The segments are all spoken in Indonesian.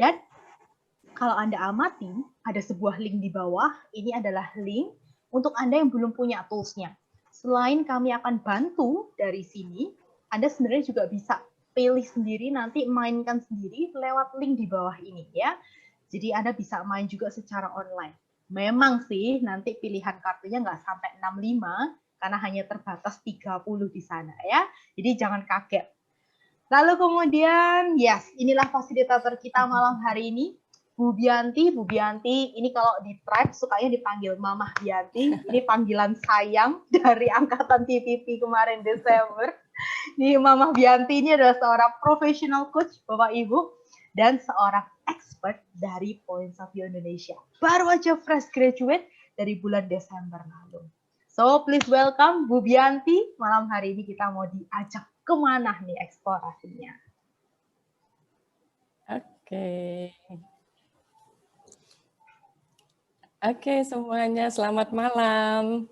Dan kalau Anda amati, ada sebuah link di bawah. Ini adalah link untuk Anda yang belum punya tools-nya. Selain kami akan bantu dari sini, Anda sebenarnya juga bisa pilih sendiri, nanti mainkan sendiri lewat link di bawah ini ya. Jadi Anda bisa main juga secara online. Memang sih nanti pilihan kartunya nggak sampai 65, karena hanya terbatas 30 di sana ya. Jadi jangan kaget. Lalu kemudian, yes, inilah fasilitator kita malam hari ini. Bu Bianti, ini kalau di tribe sukanya dipanggil Mamah Bianti. Ini panggilan sayang dari angkatan TPP kemarin Desember. Nih, Mamah Bianti ini adalah seorang professional coach, Bapak Ibu, dan seorang expert dari Points of View Indonesia. Baru aja fresh graduate dari bulan Desember lalu. So, please welcome Bu Bianti. Malam hari ini kita mau diajak kemana nih eksplorasinya? Oke, semuanya selamat malam.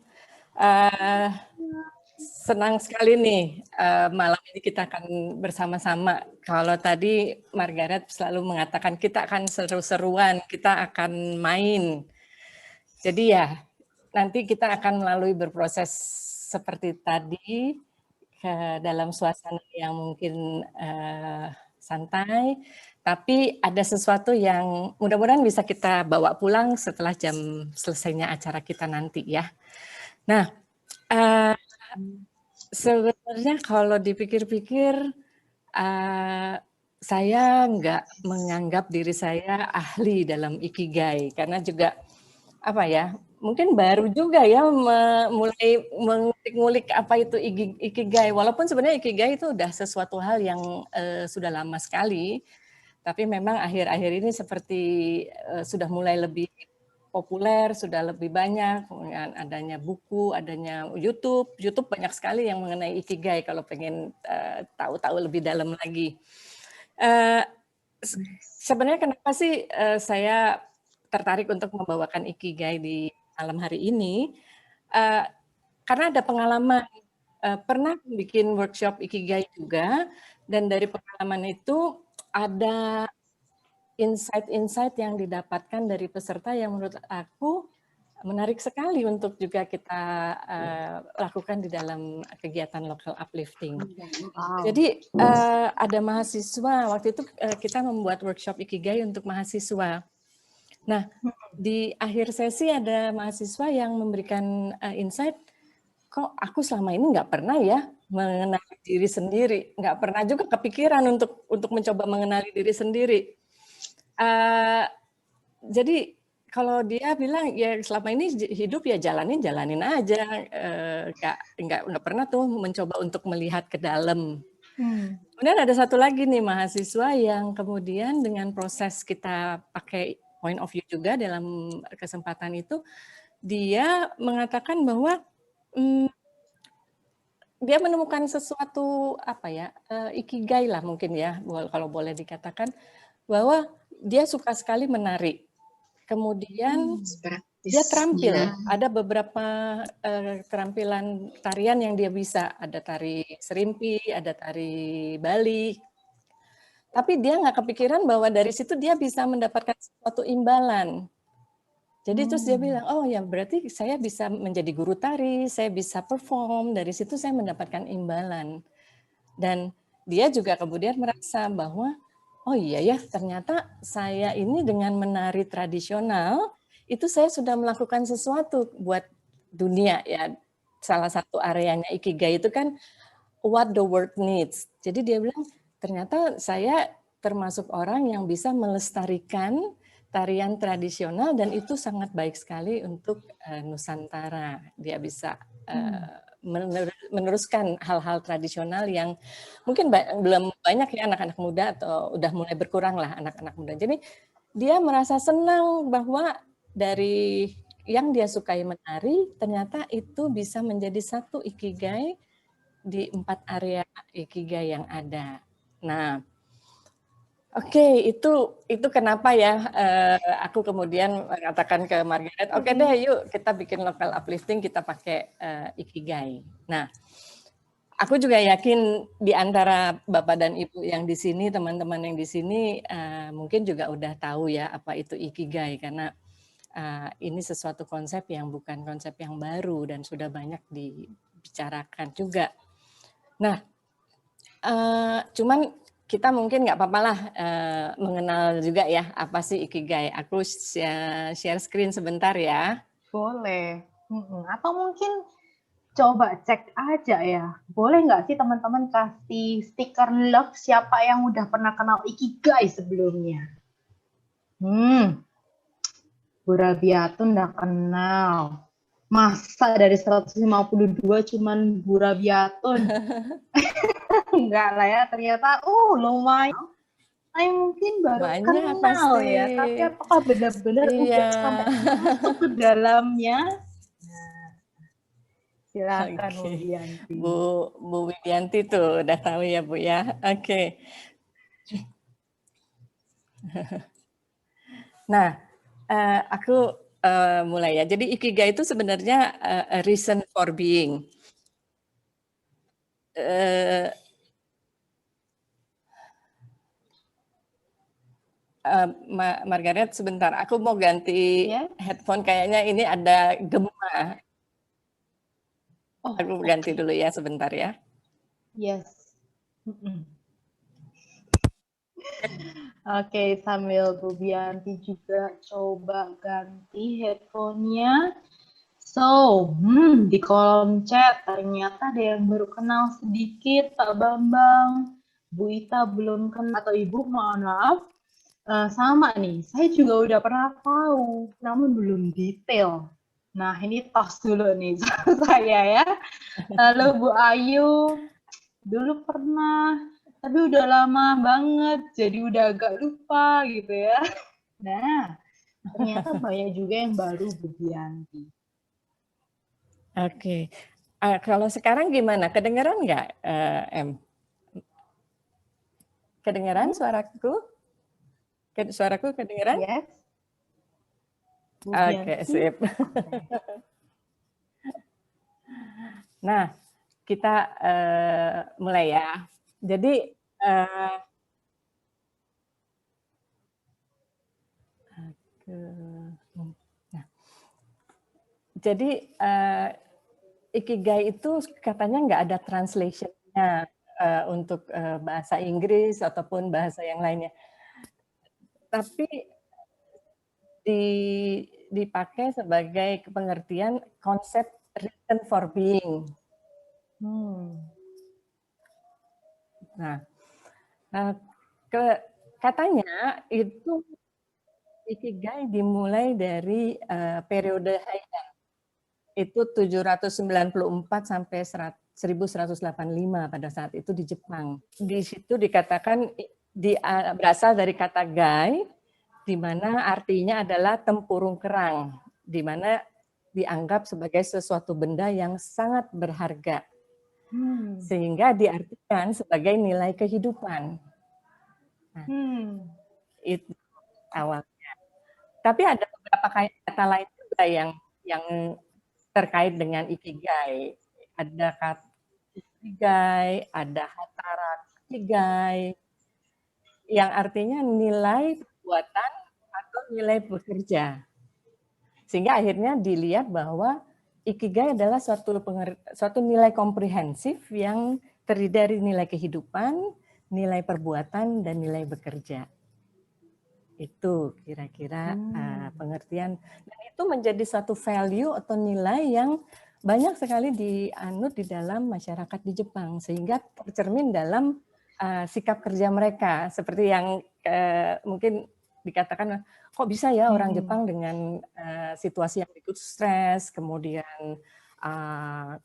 Senang sekali nih malam ini kita akan bersama-sama. Kalau tadi Margaret selalu mengatakan kita akan seru-seruan, kita akan main. Jadi ya nanti kita akan melalui berproses seperti tadi ke dalam suasana yang mungkin santai, tapi ada sesuatu yang mudah-mudahan bisa kita bawa pulang setelah jam selesainya acara kita nanti ya. Nah, sebenarnya kalau dipikir-pikir, saya nggak menganggap diri saya ahli dalam Ikigai, karena juga apa ya, mungkin baru juga ya mulai mengulik-ngulik apa itu Ikigai, walaupun sebenarnya Ikigai itu udah sesuatu hal yang sudah lama sekali, tapi memang akhir-akhir ini seperti sudah mulai lebih populer, sudah lebih banyak, adanya buku, adanya YouTube banyak sekali yang mengenai Ikigai kalau pengen tahu-tahu lebih dalam lagi. Sebenarnya kenapa sih saya tertarik untuk membawakan Ikigai di malam hari ini? Karena ada pengalaman, pernah bikin workshop Ikigai juga, dan dari pengalaman itu ada insight-insight yang didapatkan dari peserta yang menurut aku menarik sekali untuk juga kita lakukan di dalam kegiatan local uplifting. Jadi ada mahasiswa, waktu itu kita membuat workshop Ikigai untuk mahasiswa. Nah, di akhir sesi ada mahasiswa yang memberikan insight, kok aku selama ini nggak pernah ya mengenali diri sendiri, nggak pernah juga kepikiran untuk mencoba mengenali diri sendiri. Jadi kalau dia bilang ya selama ini hidup ya jalanin aja, nggak pernah tuh mencoba untuk melihat ke dalam. Kemudian ada satu lagi nih mahasiswa yang kemudian dengan proses kita pakai point of view juga dalam kesempatan itu, dia mengatakan bahwa dia menemukan sesuatu apa ya, ikigai lah mungkin ya, kalau boleh dikatakan, bahwa dia suka sekali menari. Kemudian dia terampil, ada beberapa keterampilan tarian yang dia bisa, ada tari serimpi, ada tari Bali, tapi dia nggak kepikiran bahwa dari situ dia bisa mendapatkan suatu imbalan. Jadi terus dia bilang, oh ya berarti saya bisa menjadi guru tari, saya bisa perform, dari situ saya mendapatkan imbalan. Dan dia juga kemudian merasa bahwa, oh iya ya ternyata saya ini dengan menari tradisional, itu saya sudah melakukan sesuatu buat dunia ya. Salah satu areanya Ikigai itu kan what the world needs. Jadi dia bilang, ternyata saya termasuk orang yang bisa melestarikan tarian tradisional dan itu sangat baik sekali untuk Nusantara. Dia bisa meneruskan hal-hal tradisional yang mungkin belum banyak ya anak-anak muda atau udah mulai berkurang lah anak-anak muda. Jadi dia merasa senang bahwa dari yang dia sukai menari ternyata itu bisa menjadi satu ikigai di 4 area ikigai yang ada. Nah, oke, itu kenapa ya aku kemudian mengatakan ke Margaret, oke deh yuk kita bikin local uplifting, kita pakai Ikigai. Nah, aku juga yakin di antara Bapak dan Ibu yang di sini, teman-teman yang di sini, mungkin juga udah tahu ya apa itu Ikigai, karena ini sesuatu konsep yang bukan konsep yang baru dan sudah banyak dibicarakan juga. Nah, cuman kita mungkin nggak apa-apa lah mengenal juga ya apa sih Ikigai. Aku share screen sebentar ya. Boleh. Atau mungkin coba cek aja ya. Boleh nggak sih teman-teman kasih stiker love siapa yang udah pernah kenal Ikigai sebelumnya? Bu Rabiatun nggak kenal. Masa dari 152 cuman Bu Rabiatun? Enggak lah ya, ternyata lumayan. Saya mungkin baru Banyak kenal pasti. ya, tapi apakah benar-benar udah sampai masuk ke dalamnya? Nah, silakan Bu Widianti. Bu Widianti tuh udah tahu ya Bu ya. Oke. Nah, aku mulai ya. Jadi Ikigai itu sebenarnya a reason for being. Margaret, sebentar. Aku mau ganti headphone. Kayaknya ini ada gema. Aku ganti dulu ya, sebentar ya. Yes. Oke, sambil Bu Bianti juga coba ganti headphone-nya. So, di kolom chat ternyata ada yang baru kenal sedikit, Pak Bambang. Bu Ita belum kenal, atau Ibu mohon maaf. Sama nih, saya juga udah pernah tahu, namun belum detail. Nah, ini tos dulu nih saya ya. Lalu Bu Ayu, dulu pernah, tapi udah lama banget, jadi udah agak lupa gitu ya. Nah, ternyata banyak juga yang baru Bu Bianti. Oke. Kalau sekarang gimana? Kedengeran nggak, M? Kedengeran suaraku? Suaraku kedengeran? Yes. Oke, sip. Nah, kita mulai ya. Jadi Ikigai itu katanya nggak ada translation-nya untuk bahasa Inggris ataupun bahasa yang lainnya. Tapi dipakai sebagai pengertian konsep reason for being. Nah, katanya itu Ikigai dimulai dari periode Heian. Itu 794 sampai 1185 pada saat itu di Jepang. Di situ dikatakan berasal dari kata gai, di mana artinya adalah tempurung kerang, di mana dianggap sebagai sesuatu benda yang sangat berharga, sehingga diartikan sebagai nilai kehidupan. Nah, itu awalnya. Tapi ada beberapa kata lain juga yang terkait dengan Ikigai. Ada kata Ikigai, ada hatara Ikigai, yang artinya nilai perbuatan atau nilai bekerja. Sehingga akhirnya dilihat bahwa Ikigai adalah suatu nilai komprehensif yang terdiri dari nilai kehidupan, nilai perbuatan, dan nilai bekerja. Itu kira-kira pengertian. Dan itu menjadi satu value atau nilai yang banyak sekali dianut di dalam masyarakat di Jepang, sehingga tercermin dalam sikap kerja mereka. Seperti yang mungkin dikatakan, kok bisa ya orang Jepang dengan situasi yang ikut stres, kemudian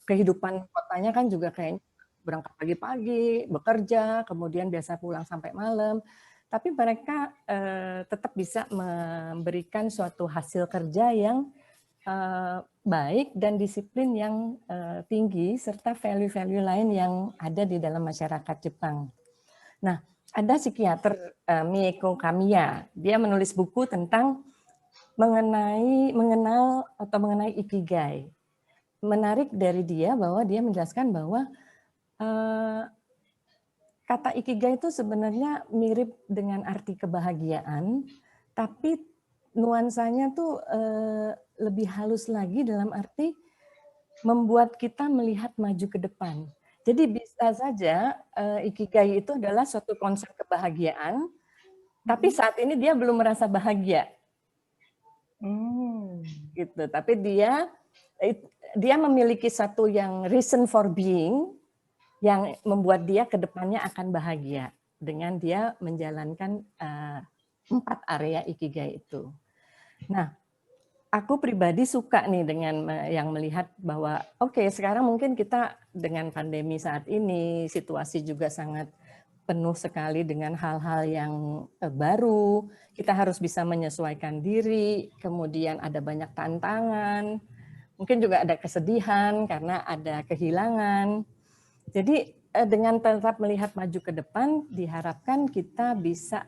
kehidupan kotanya kan juga kayak berangkat pagi-pagi, bekerja, kemudian biasa pulang sampai malam. Tapi mereka tetap bisa memberikan suatu hasil kerja yang baik dan disiplin yang tinggi, serta value-value lain yang ada di dalam masyarakat Jepang. Nah, ada psikiater Mieko Kamiya, dia menulis buku tentang mengenai Ikigai. Menarik dari dia bahwa dia menjelaskan bahwa Kata ikigai itu sebenarnya mirip dengan arti kebahagiaan, tapi nuansanya tuh lebih halus lagi dalam arti membuat kita melihat maju ke depan. Jadi bisa saja ikigai itu adalah suatu konsep kebahagiaan, tapi saat ini dia belum merasa bahagia. Gitu. Tapi dia memiliki satu yang reason for being yang membuat dia ke depannya akan bahagia dengan dia menjalankan 4 area ikigai itu. Nah, aku pribadi suka nih dengan yang melihat bahwa oke, sekarang mungkin kita dengan pandemi saat ini, situasi juga sangat penuh sekali dengan hal-hal yang baru, kita harus bisa menyesuaikan diri, kemudian ada banyak tantangan, mungkin juga ada kesedihan karena ada kehilangan. Jadi dengan tetap melihat maju ke depan, diharapkan kita bisa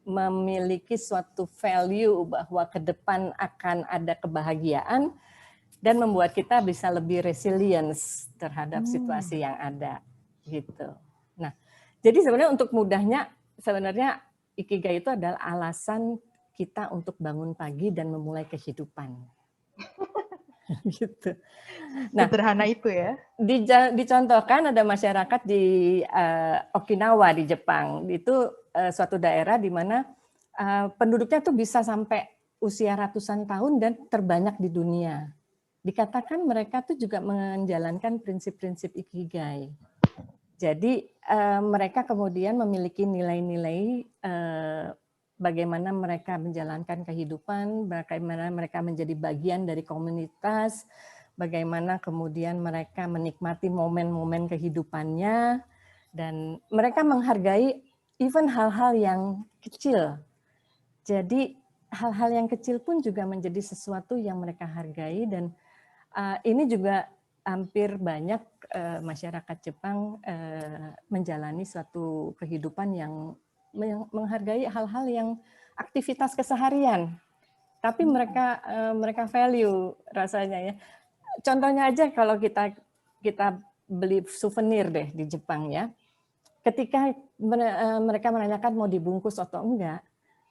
memiliki suatu value bahwa ke depan akan ada kebahagiaan dan membuat kita bisa lebih resilience terhadap situasi yang ada gitu. Nah, jadi sebenarnya untuk mudahnya sebenarnya ikigai itu adalah alasan kita untuk bangun pagi dan memulai kehidupan. Gitu. Nah, sederhana itu ya. Dicontohkan ada masyarakat di Okinawa di Jepang. Itu suatu daerah di mana penduduknya tuh bisa sampai usia ratusan tahun dan terbanyak di dunia. Dikatakan mereka tuh juga menjalankan prinsip-prinsip ikigai. Jadi mereka kemudian memiliki nilai-nilai bagaimana mereka menjalankan kehidupan, bagaimana mereka menjadi bagian dari komunitas, bagaimana kemudian mereka menikmati momen-momen kehidupannya, dan mereka menghargai even hal-hal yang kecil. Jadi hal-hal yang kecil pun juga menjadi sesuatu yang mereka hargai, dan ini juga hampir banyak masyarakat Jepang menjalani suatu kehidupan yang menghargai hal-hal yang aktivitas keseharian, tapi mereka value rasanya ya. Contohnya aja kalau kita beli souvenir deh di Jepang ya, ketika mereka menanyakan mau dibungkus atau enggak,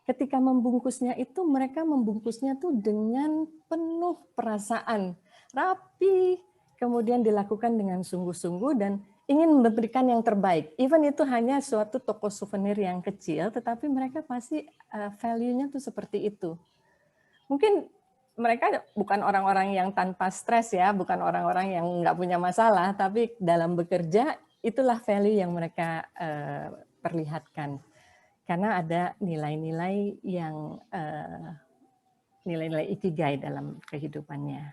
ketika membungkusnya itu mereka membungkusnya tuh dengan penuh perasaan, rapi, kemudian dilakukan dengan sungguh-sungguh dan ingin memberikan yang terbaik. Even itu hanya suatu toko souvenir yang kecil, tetapi mereka pasti value-nya tuh seperti itu. Mungkin mereka bukan orang-orang yang tanpa stres ya, bukan orang-orang yang nggak punya masalah, tapi dalam bekerja itulah value yang mereka perlihatkan. Karena ada nilai-nilai yang nilai-nilai ikigai dalam kehidupannya.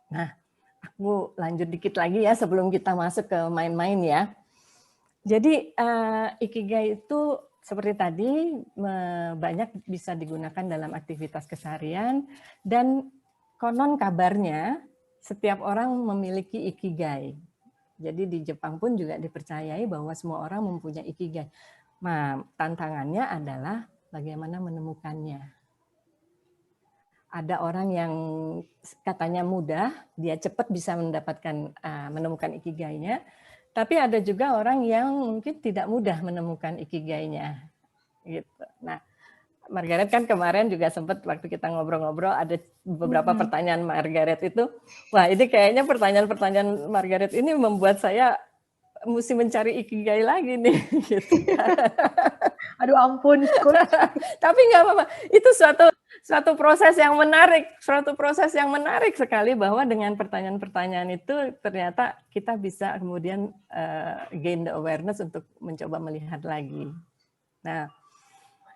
Nah, aku lanjut dikit lagi ya sebelum kita masuk ke main-main ya. Jadi ikigai itu seperti tadi banyak bisa digunakan dalam aktivitas keseharian, dan konon kabarnya setiap orang memiliki ikigai. Jadi di Jepang pun juga dipercayai bahwa semua orang mempunyai ikigai. Nah, tantangannya adalah bagaimana menemukannya. Ada orang yang katanya mudah, dia cepat bisa mendapatkan menemukan ikigainya, tapi ada juga orang yang mungkin tidak mudah menemukan ikigainya. Gitu. Nah, Margaret kan kemarin juga sempat waktu kita ngobrol-ngobrol ada beberapa pertanyaan Margaret itu, wah ini kayaknya pertanyaan-pertanyaan Margaret ini membuat saya mesti mencari ikigai lagi nih. Gitu. Aduh ampun, tapi nggak apa-apa. Itu suatu proses yang menarik sekali bahwa dengan pertanyaan-pertanyaan itu ternyata kita bisa kemudian gain the awareness untuk mencoba melihat lagi. Nah,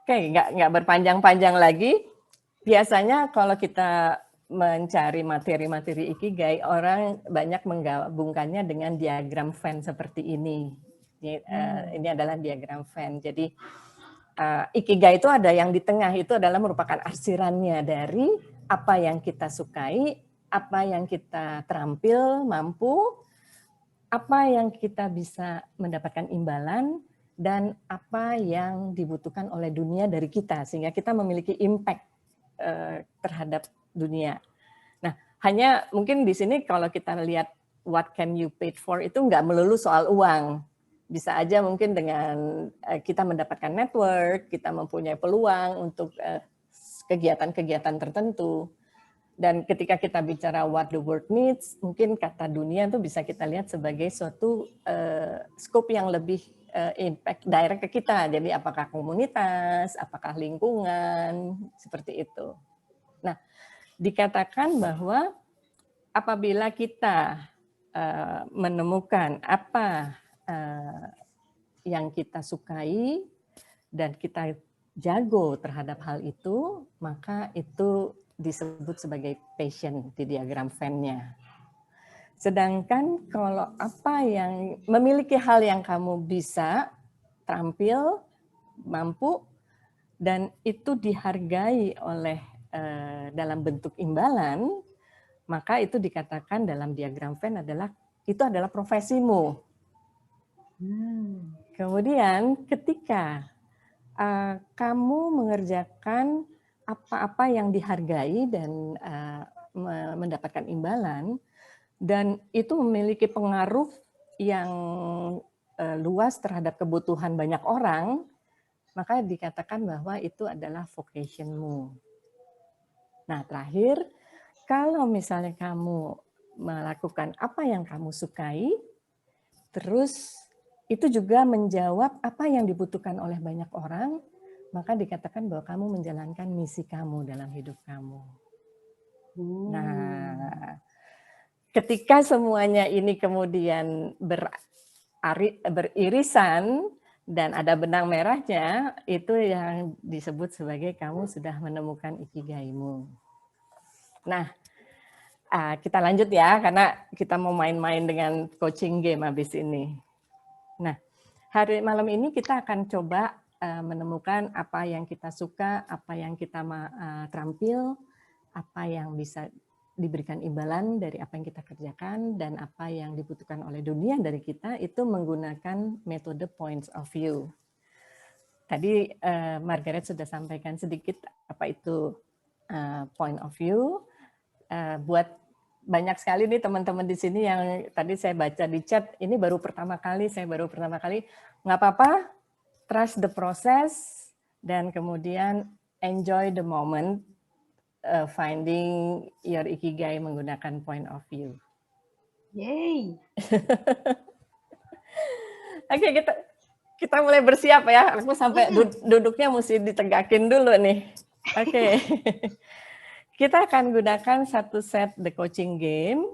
oke, nggak berpanjang-panjang lagi. Biasanya kalau kita mencari materi-materi ikigai, orang banyak menggabungkannya dengan diagram Venn seperti ini. Ini adalah diagram Venn. Jadi ikigai itu ada yang di tengah, itu adalah merupakan arsirannya dari apa yang kita sukai, apa yang kita terampil, mampu, apa yang kita bisa mendapatkan imbalan, dan apa yang dibutuhkan oleh dunia dari kita, sehingga kita memiliki impact terhadap dunia. Nah, hanya mungkin di sini kalau kita lihat what can you pay for itu nggak melulu soal uang. Bisa aja mungkin dengan kita mendapatkan network, kita mempunyai peluang untuk kegiatan-kegiatan tertentu. Dan ketika kita bicara what the world needs, mungkin kata dunia itu bisa kita lihat sebagai suatu scope yang lebih impact direct ke kita. Jadi apakah komunitas, apakah lingkungan, seperti itu. Nah, dikatakan bahwa apabila kita menemukan apa yang kita sukai dan kita jago terhadap hal itu, maka itu disebut sebagai passion di diagram Venn-nya. Sedangkan kalau apa yang memiliki hal yang kamu bisa, terampil, mampu, dan itu dihargai oleh dalam bentuk imbalan, maka itu dikatakan dalam diagram Venn itu adalah profesimu. Kemudian ketika kamu mengerjakan apa-apa yang dihargai dan mendapatkan imbalan, dan itu memiliki pengaruh yang luas terhadap kebutuhan banyak orang, maka dikatakan bahwa itu adalah vocation-mu. Nah, terakhir, kalau misalnya kamu melakukan apa yang kamu sukai, terus itu juga menjawab apa yang dibutuhkan oleh banyak orang, maka dikatakan bahwa kamu menjalankan misi kamu dalam hidup kamu. Nah, ketika semuanya ini kemudian beririsan dan ada benang merahnya, itu yang disebut sebagai kamu sudah menemukan ikigaimu. Nah, kita lanjut ya, karena kita mau main-main dengan coaching game habis ini. Nah, malam ini kita akan coba menemukan apa yang kita suka, apa yang kita terampil, apa yang bisa diberikan imbalan dari apa yang kita kerjakan, dan apa yang dibutuhkan oleh dunia dari kita, itu menggunakan metode points of view. Tadi Margaret sudah sampaikan sedikit apa itu point of view. Buat banyak sekali nih teman-teman di sini yang tadi saya baca di chat, ini baru pertama kali, nggak apa-apa, trust the process, dan kemudian enjoy the moment, finding your ikigai menggunakan point of view. Yay! Oke, kita mulai bersiap ya, aku sampai duduknya mesti ditegakin dulu nih. Oke. Kita akan gunakan satu set the coaching game.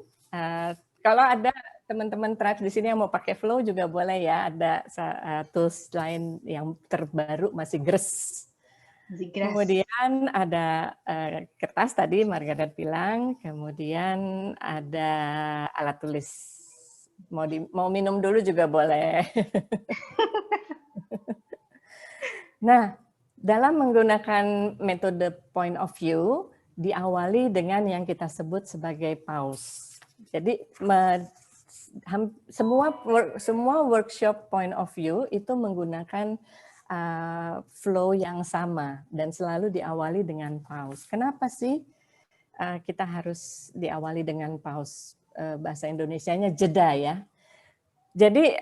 Kalau ada teman-teman tribe di sini yang mau pakai flow juga boleh ya. Ada tools lain yang terbaru masih gres. Kemudian ada kertas tadi Margaret bilang. Kemudian ada alat tulis. Mau minum dulu juga boleh. Nah, dalam menggunakan metode point of view, diawali dengan yang kita sebut sebagai pause. Jadi semua workshop point of view itu menggunakan flow yang sama dan selalu diawali dengan pause. Kenapa sih kita harus diawali dengan pause? Bahasa Indonesianya jeda ya. Jadi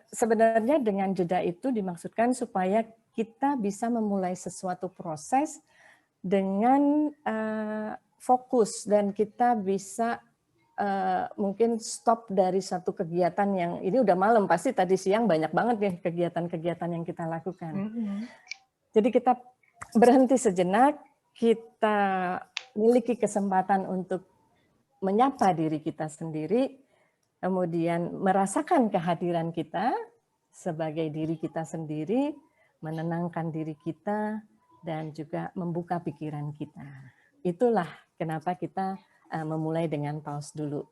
sebenarnya dengan jeda itu dimaksudkan supaya kita bisa memulai sesuatu proses dengan fokus dan kita bisa mungkin stop dari satu kegiatan yang ini udah malam, pasti tadi siang banyak banget nih kegiatan-kegiatan yang kita lakukan. Jadi kita berhenti sejenak, kita miliki kesempatan untuk menyapa diri kita sendiri, kemudian merasakan kehadiran kita sebagai diri kita sendiri, menenangkan diri kita, dan juga membuka pikiran kita. Itulah kenapa kita memulai dengan pause dulu.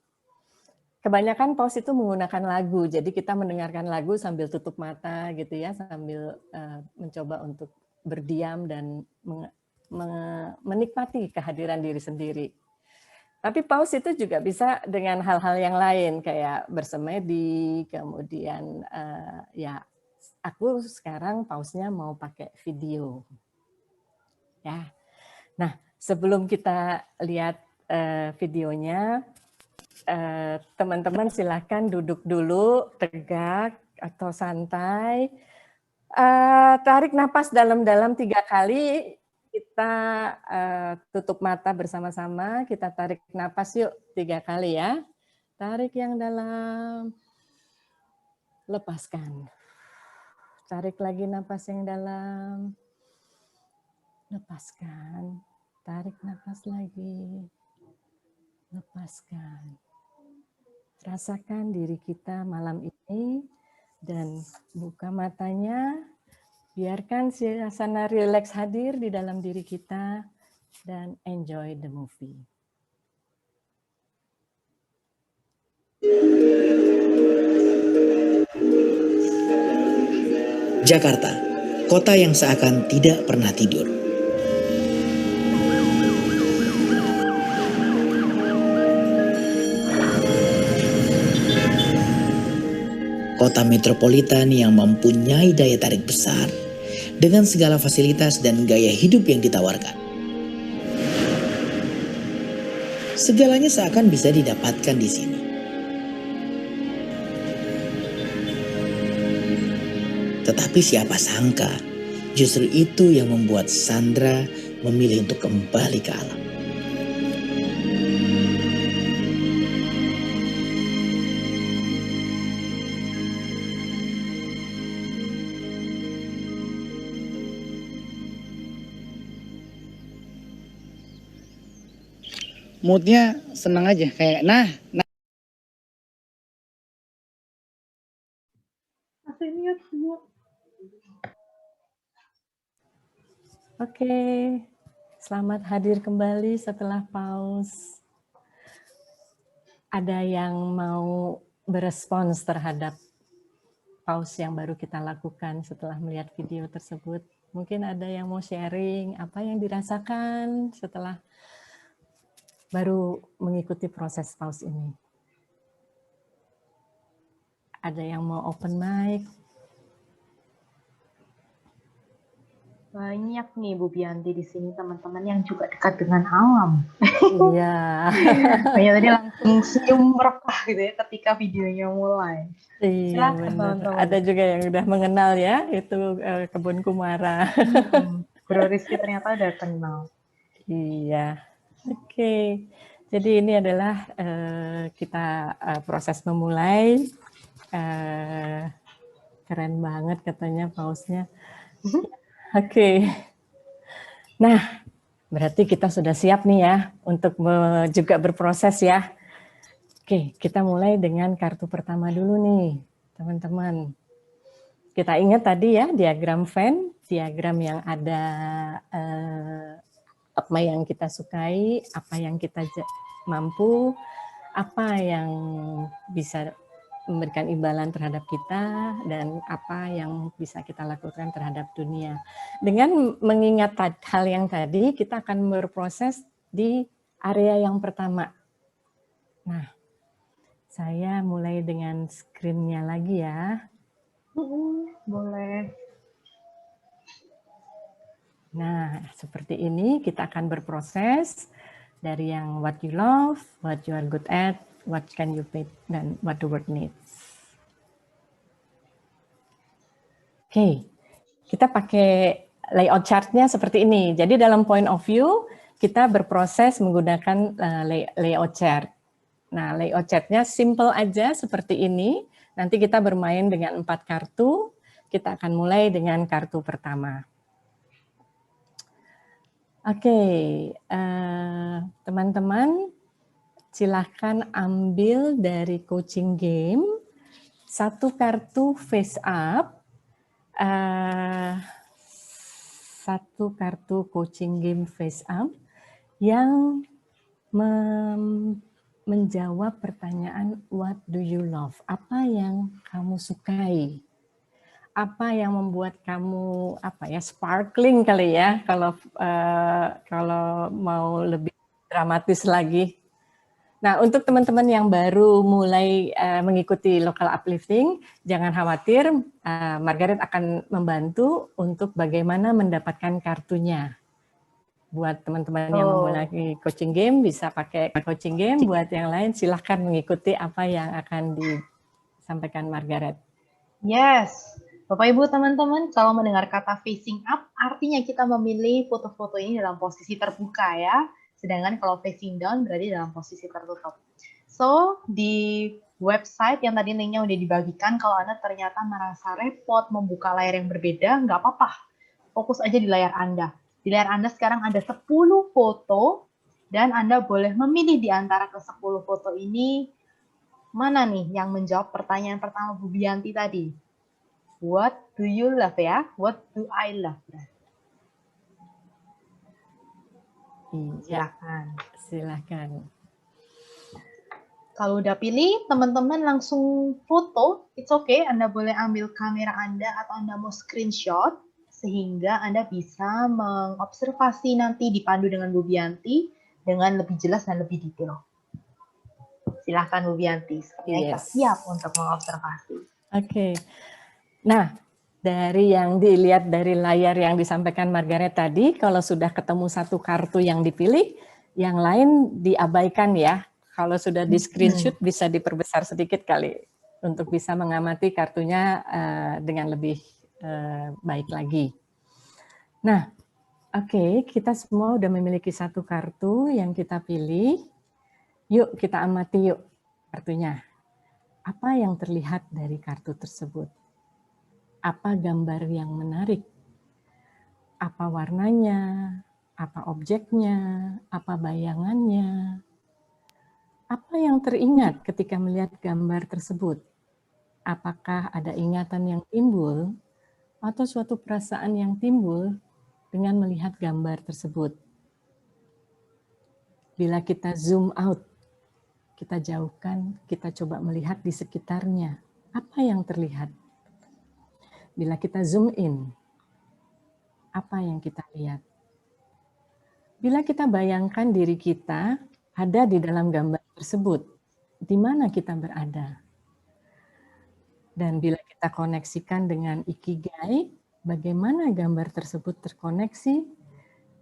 Kebanyakan pause itu menggunakan lagu, jadi kita mendengarkan lagu sambil tutup mata gitu ya, sambil mencoba untuk berdiam dan menikmati kehadiran diri sendiri. Tapi pause itu juga bisa dengan hal-hal yang lain, kayak bersemedi, kemudian ya aku sekarang pause-nya mau pakai video. Ya. Nah, sebelum kita lihat videonya, teman-teman silahkan duduk dulu, tegak atau santai. Tarik napas dalam-dalam 3 kali. Kita tutup mata bersama-sama. Kita tarik napas yuk 3 kali ya. Tarik yang dalam. Lepaskan. Tarik lagi napas yang dalam. Lepaskan. Tarik napas lagi. Lepaskan. Rasakan diri kita malam ini dan buka matanya. Biarkan suasana rileks hadir di dalam diri kita dan enjoy the movie. Jakarta, kota yang seakan tidak pernah tidur. Kota metropolitan yang mempunyai daya tarik besar dengan segala fasilitas dan gaya hidup yang ditawarkan. Segalanya seakan bisa didapatkan di sini. Tetapi siapa sangka, justru itu yang membuat Sandra memilih untuk kembali ke alam. Moodnya senang aja, kayak nah. Oke, selamat hadir kembali setelah pause. Ada yang mau berespons terhadap pause yang baru kita lakukan setelah melihat video tersebut? Mungkin ada yang mau sharing apa yang dirasakan setelah baru mengikuti proses pause ini. Ada yang mau open mic? Banyak nih Bu Bianti di sini teman-teman yang juga dekat dengan alam. Iya. Banyak tadi langsung senyum merekah gitu ya ketika videonya mulai. Iya, benar. Ada juga yang udah mengenal ya, itu Kebun Kumara. Bro Rizky ternyata udah kenal. Iya. Oke, jadi ini adalah kita proses memulai. Keren banget katanya pausnya. Oke. Nah, berarti kita sudah siap nih ya untuk juga berproses ya. Oke, kita mulai dengan kartu pertama dulu nih, teman-teman. Kita ingat tadi ya diagram Venn, diagram yang ada apa yang kita sukai, apa yang kita mampu, apa yang bisa memberikan imbalan terhadap kita, dan apa yang bisa kita lakukan terhadap dunia. Dengan mengingat hal yang tadi, kita akan berproses di area yang pertama. Nah, saya mulai dengan screen-nya lagi ya. Boleh. Nah, seperti ini kita akan berproses dari yang what you love, what you are good at, what can you pay, dan what the world needs. Oke, kita pakai layout chart-nya seperti ini. Jadi dalam point of view, kita berproses menggunakan layout chart. Nah, layout chart-nya simple aja seperti ini. Nanti kita bermain dengan 4 kartu. Kita akan mulai dengan kartu pertama. Oke, teman-teman silahkan ambil dari coaching game 1 kartu face up, 1 kartu coaching game face up yang menjawab pertanyaan what do you love, apa yang kamu sukai. Apa yang membuat kamu sparkling kali ya kalau mau lebih dramatis lagi. Nah, untuk teman-teman yang baru mulai mengikuti local uplifting, jangan khawatir, Margaret akan membantu untuk bagaimana mendapatkan kartunya. Buat teman-teman yang memulai coaching game bisa pakai coaching game, buat yang lain silahkan mengikuti apa yang akan disampaikan Margaret. Yes, Bapak Ibu teman-teman, kalau mendengar kata facing up, artinya kita memilih foto-foto ini dalam posisi terbuka ya. Sedangkan kalau facing down berarti dalam posisi tertutup. So, di website yang tadi linknya udah dibagikan, kalau Anda ternyata merasa repot membuka layar yang berbeda, nggak apa-apa. Fokus aja di layar Anda. Di layar Anda sekarang ada 10 foto, dan Anda boleh memilih di antara ke-10 foto ini, mana nih yang menjawab pertanyaan pertama Bu Bianti tadi? What do you love ya? What do I love? Silakan. Silakan. Kalau udah pilih, teman-teman langsung foto. It's okay, Anda boleh ambil kamera Anda atau Anda mau screenshot sehingga Anda bisa mengobservasi nanti dipandu dengan Bu Bianti dengan lebih jelas dan lebih detail. Silakan Bu Bianti, sepertinya kita siap untuk mengobservasi. Oke. Nah, dari yang dilihat dari layar yang disampaikan Margaret tadi, kalau sudah ketemu satu kartu yang dipilih, yang lain diabaikan ya. Kalau sudah di screenshot bisa diperbesar sedikit kali untuk bisa mengamati kartunya dengan lebih baik lagi. Nah, oke, kita semua udah memiliki satu kartu yang kita pilih. Yuk kita amati yuk kartunya. Apa yang terlihat dari kartu tersebut? Apa gambar yang menarik? Apa warnanya? Apa objeknya? Apa bayangannya? Apa yang teringat ketika melihat gambar tersebut? Apakah ada ingatan yang timbul atau suatu perasaan yang timbul dengan melihat gambar tersebut? Bila kita zoom out, kita jauhkan, kita coba melihat di sekitarnya, apa yang terlihat? Bila kita zoom in, apa yang kita lihat? Bila kita bayangkan diri kita ada di dalam gambar tersebut, di mana kita berada? Dan bila kita koneksikan dengan Ikigai, bagaimana gambar tersebut terkoneksi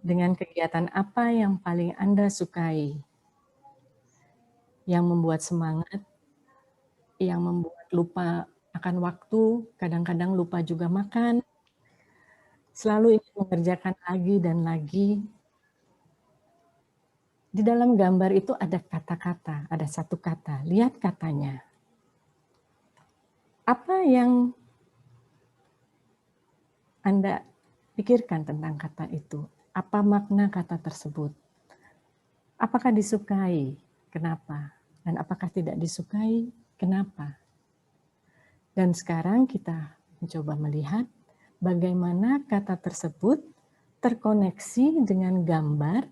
dengan kegiatan apa yang paling Anda sukai? Yang membuat semangat, yang membuat lupa akan waktu, kadang-kadang lupa juga makan, selalu ingin mengerjakan lagi dan lagi. Di dalam gambar itu ada kata-kata, ada satu kata, lihat katanya. Apa yang Anda pikirkan tentang kata itu? Apa makna kata tersebut? Apakah disukai? Kenapa? Dan apakah tidak disukai? Kenapa? Dan sekarang kita mencoba melihat bagaimana kata tersebut terkoneksi dengan gambar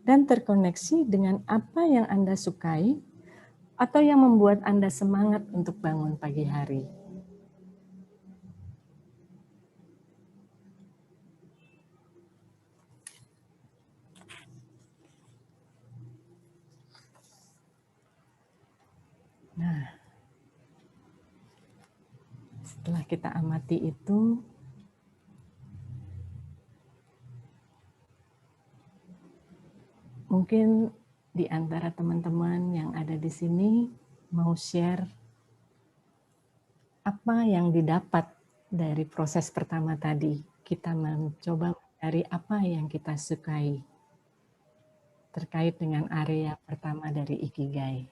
dan terkoneksi dengan apa yang Anda sukai atau yang membuat Anda semangat untuk bangun pagi hari. Nah, setelah kita amati itu, mungkin di antara teman-teman yang ada di sini mau share apa yang didapat dari proses pertama tadi. Kita mencoba mencari apa yang kita sukai terkait dengan area pertama dari Ikigai.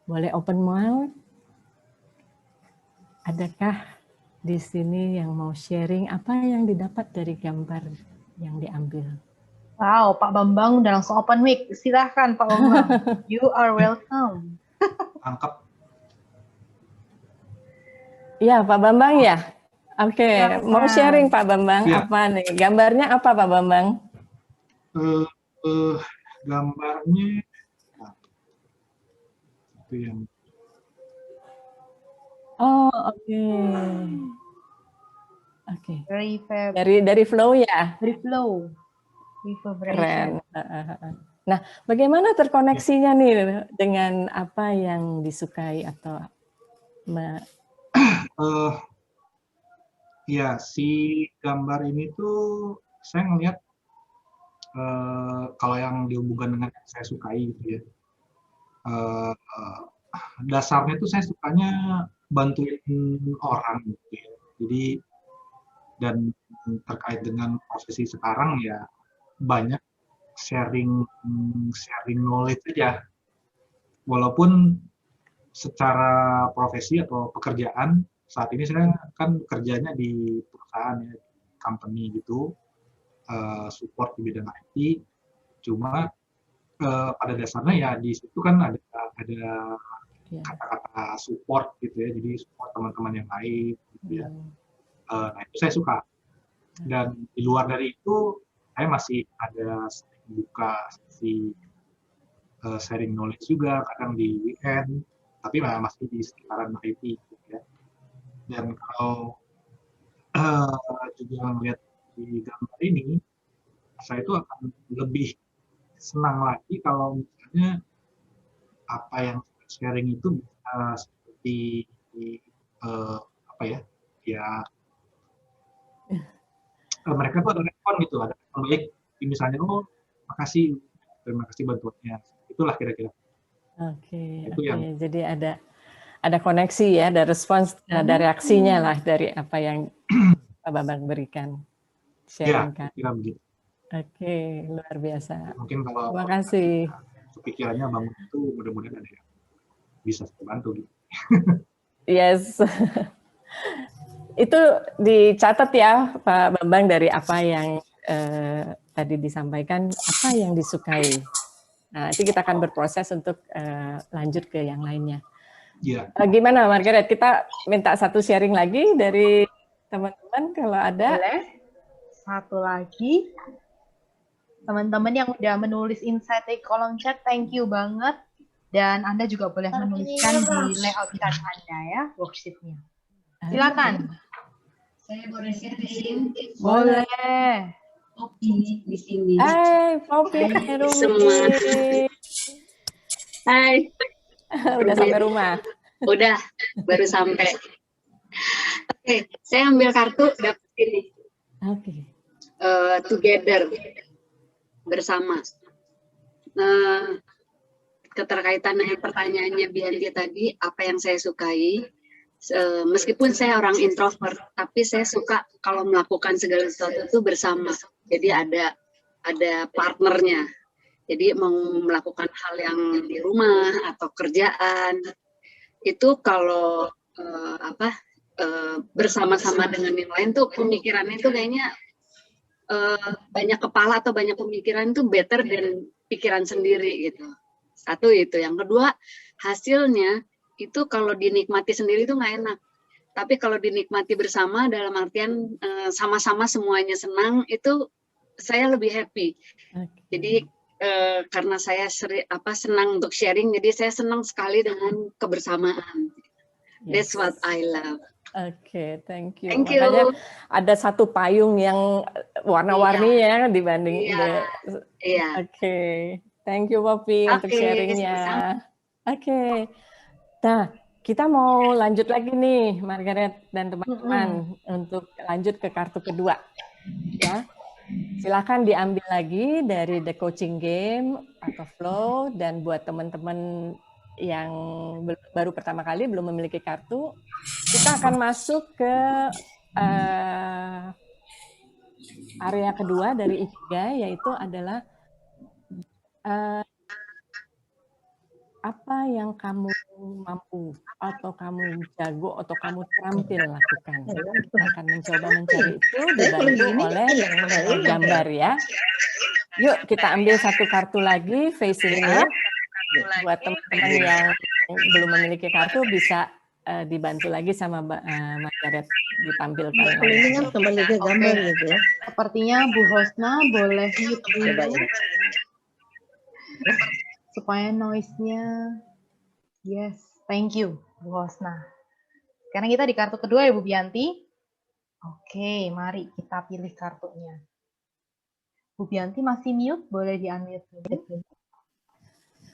Boleh open mouth? Adakah di sini yang mau sharing apa yang didapat dari gambar yang diambil? Wow, Pak Bambang udah langsung open mic. Silahkan Pak Bambang. You are welcome. Angkap. Iya, Pak Bambang ya? Oke, mau sharing Pak Bambang, ya. Apa nih? Gambarnya apa Pak Bambang? Gambarnya itu yang. Oh, oke. Oke. Dari flow ya? Dari flow. Keren. Nah, bagaimana terkoneksinya nih dengan apa yang disukai atau ya, si gambar ini tuh saya ngelihat kalau yang dihubungkan dengan yang saya sukai gitu ya. Dasarnya itu saya sukanya bantuin orang gitu ya. Jadi dan terkait dengan profesi sekarang ya banyak sharing knowledge aja. Walaupun secara profesi atau pekerjaan saat ini saya kan kerjanya di perusahaan ya, company gitu, support di bidang IT. Cuma pada dasarnya ya di situ kan ada kata-kata support gitu ya, jadi support teman-teman yang lain gitu ya. Nah itu saya suka. Dan di luar dari itu saya masih ada buka sesi sharing knowledge juga kadang di weekend, tapi masih di sekitaran IT gitu ya. Dan kalau juga melihat di gambar ini, saya itu akan lebih senang lagi kalau misalnya apa yang sharing itu bisa seperti apa ya, mereka tuh ada respon gitu, ada respon baik, misalnya makasih, terima kasih bantuannya, itulah kira-kira. Oke. Yang jadi ada koneksi ya, ada respons, ada reaksinya lah dari apa yang Pak Bambang berikan, sharingkan. Ya, begitu. Oke, luar biasa. Mungkin kalau terima kasih. Pikirannya bangun itu mudah-mudahan ada yang bisa bantu gitu. Yes. Itu dicatat ya Pak Bambang dari apa yang tadi disampaikan, apa yang disukai. Nah, nanti kita akan berproses untuk lanjut ke yang lainnya. Iya. Gimana Margaret? Kita minta satu sharing lagi dari teman-teman kalau ada. Boleh. Satu lagi. Teman-teman yang udah menulis insight di kolom chat, thank you banget. Dan Anda juga boleh menuliskan di layout chat Anda ya, worksheet-nya. Silakan. Saya boleh sharing? Boleh. Poppy di sini. Hai, Poppy. Semua. Hai. Udah sampai rumah? Udah, baru sampai. Oke, saya ambil kartu, dapet ini. Oke. Together, bersama. Keterkaitan dengan pertanyaannya Bianti tadi, apa yang saya sukai? Meskipun saya orang introvert, tapi saya suka kalau melakukan segala sesuatu itu bersama. Jadi ada partnernya. Jadi mau melakukan hal yang di rumah atau kerjaan itu kalau bersama-sama dengan yang lain tuh pemikirannya itu kayaknya banyak kepala atau banyak pemikiran itu better dan pikiran sendiri gitu. Satu itu. Yang kedua, hasilnya itu kalau dinikmati sendiri itu nggak enak. Tapi kalau dinikmati bersama dalam artian sama-sama semuanya senang, itu saya lebih happy. Jadi karena saya senang untuk sharing, jadi saya senang sekali dengan kebersamaan. That's what I love. Oke, thank you. Thank you. Makanya ada satu payung yang warna-warni ya dibanding. Iya. Oke, thank you Poppy untuk sharingnya. Oke. Nah, kita mau lanjut lagi nih, Margaret dan teman-teman, untuk lanjut ke kartu kedua. Ya, silakan diambil lagi dari The Coaching Game atau Flow, dan buat teman-teman yang baru pertama kali belum memiliki kartu, kita akan masuk ke area kedua dari Ikigai, yaitu adalah apa yang kamu mampu atau kamu jago atau kamu terampil lakukan. Kita akan mencoba mencari itu dibantu oleh gambar ya. Yuk kita ambil satu kartu lagi, facing up. Buat teman-teman yang belum memiliki kartu bisa dibantu lagi sama Margaret ditampilkan. Ini kan teman juga gambar gitu ya. Sepertinya Bu Hosna boleh mute dulu supaya noise-nya. Yes, thank you Bu Hosna. Sekarang kita di kartu kedua ya Bu Bianti. Oke, mari kita pilih kartunya. Bu Bianti masih mute, boleh di-unmute.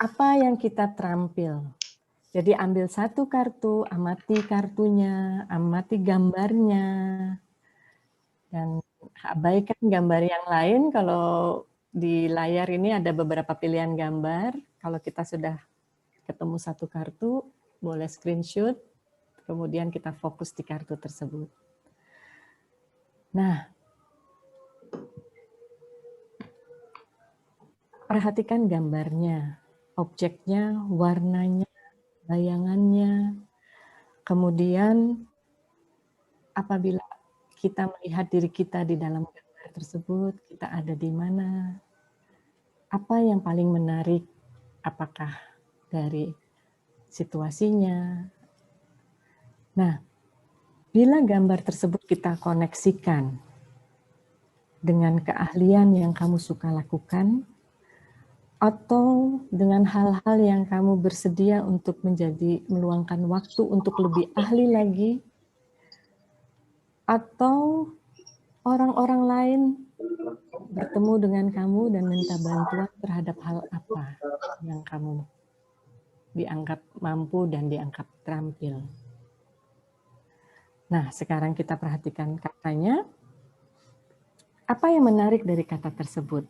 Apa yang kita terampil? Jadi ambil satu kartu, amati kartunya, amati gambarnya, dan abaikan gambar yang lain kalau Di layar ini ada beberapa pilihan gambar. Kalau kita sudah ketemu satu kartu, boleh screenshot, kemudian kita fokus di kartu tersebut. Nah, perhatikan gambarnya, objeknya, warnanya, bayangannya. Kemudian apabila kita melihat diri kita di dalam gambar tersebut, kita ada di mana? Apa yang paling menarik? Apakah dari situasinya? Nah, bila gambar tersebut kita koneksikan dengan keahlian yang kamu suka lakukan, atau dengan hal-hal yang kamu bersedia untuk meluangkan waktu untuk lebih ahli lagi, atau orang-orang lain bertemu dengan kamu dan minta bantuan terhadap hal apa yang kamu dianggap mampu dan dianggap terampil. Nah, sekarang kita perhatikan katanya. Apa yang menarik dari kata tersebut?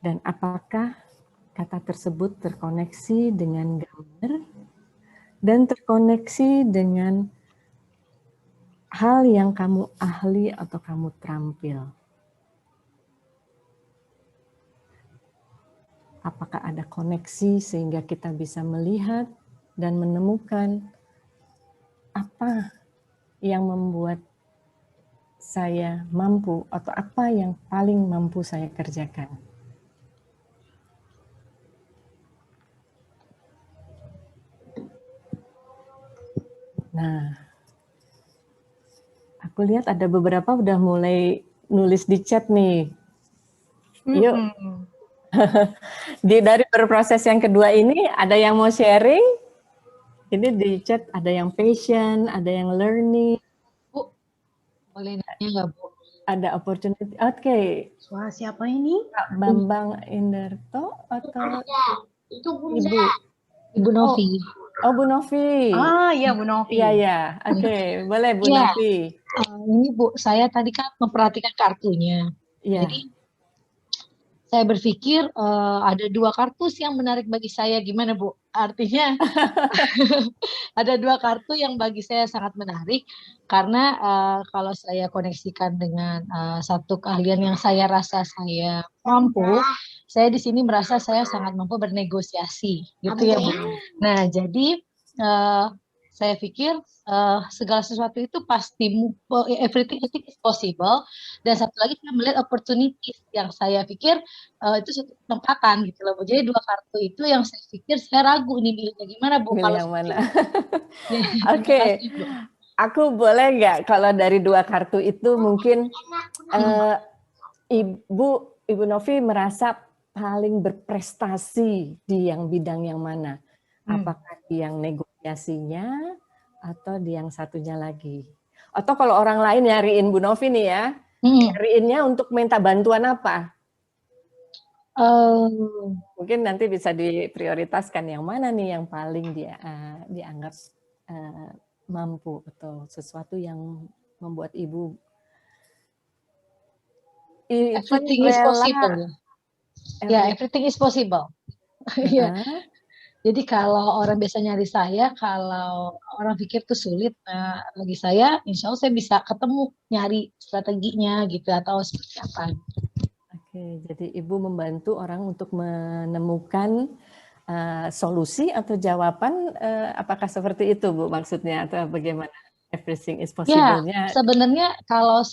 Dan apakah kata tersebut terkoneksi dengan gambar dan terkoneksi dengan hal yang kamu ahli atau kamu terampil? Apakah ada koneksi sehingga kita bisa melihat dan menemukan apa yang membuat saya mampu atau apa yang paling mampu saya kerjakan? Nah, aku lihat ada beberapa udah mulai nulis di chat nih. Yuk. Dari berproses yang kedua ini, ada yang mau sharing? Ini di chat ada yang passion, ada yang learning. Bu, boleh nanya nggak, Bu? Ada opportunity. Oke. Wah, siapa ini? Kak Bambang Inderto atau Ibu? Ibu Novi. Oh, Bu Novi. Ah, iya Bu Novi. Iya, ya. Oke, boleh Bu Iya. Novi. Ini Bu, saya tadi kan memperhatikan kartunya. Iya. Jadi saya berpikir ada 2 kartu yang menarik bagi saya. Gimana Bu? Artinya ada 2 kartu yang bagi saya sangat menarik karena kalau saya koneksikan dengan satu keahlian yang saya rasa saya mampu, saya di sini merasa saya sangat mampu bernegosiasi, gitu ya Bu. Nah, jadi saya pikir segala sesuatu itu pasti everything is possible, dan satu lagi saya melihat opportunities yang saya pikir itu suatu kesempatan gitu loh Bu. Jadi 2 kartu itu yang saya pikir saya ragu nih milihnya gimana Bu. Milih yang mana? Oke. Aku boleh nggak kalau dari 2 kartu itu mungkin Ibu Novi merasa paling berprestasi di bidang yang mana? Apakah di yang negosiasinya atau di yang satunya lagi? Atau kalau orang lain nyariin Bu Novi nih ya, nyariinnya untuk minta bantuan apa? Mungkin nanti bisa diprioritaskan yang mana nih yang paling dianggap mampu atau sesuatu yang membuat Ibu everything is possible. Ya, everything is possible. Ya. Jadi kalau orang biasa nyari saya, kalau orang pikir tuh sulit, bagi saya, insya Allah saya bisa ketemu nyari strateginya gitu atau seperti apa. Oke, jadi Ibu membantu orang untuk menemukan solusi atau jawaban, apakah seperti itu Bu maksudnya atau bagaimana? Everything is possible-nya. Ya, sebenarnya kalau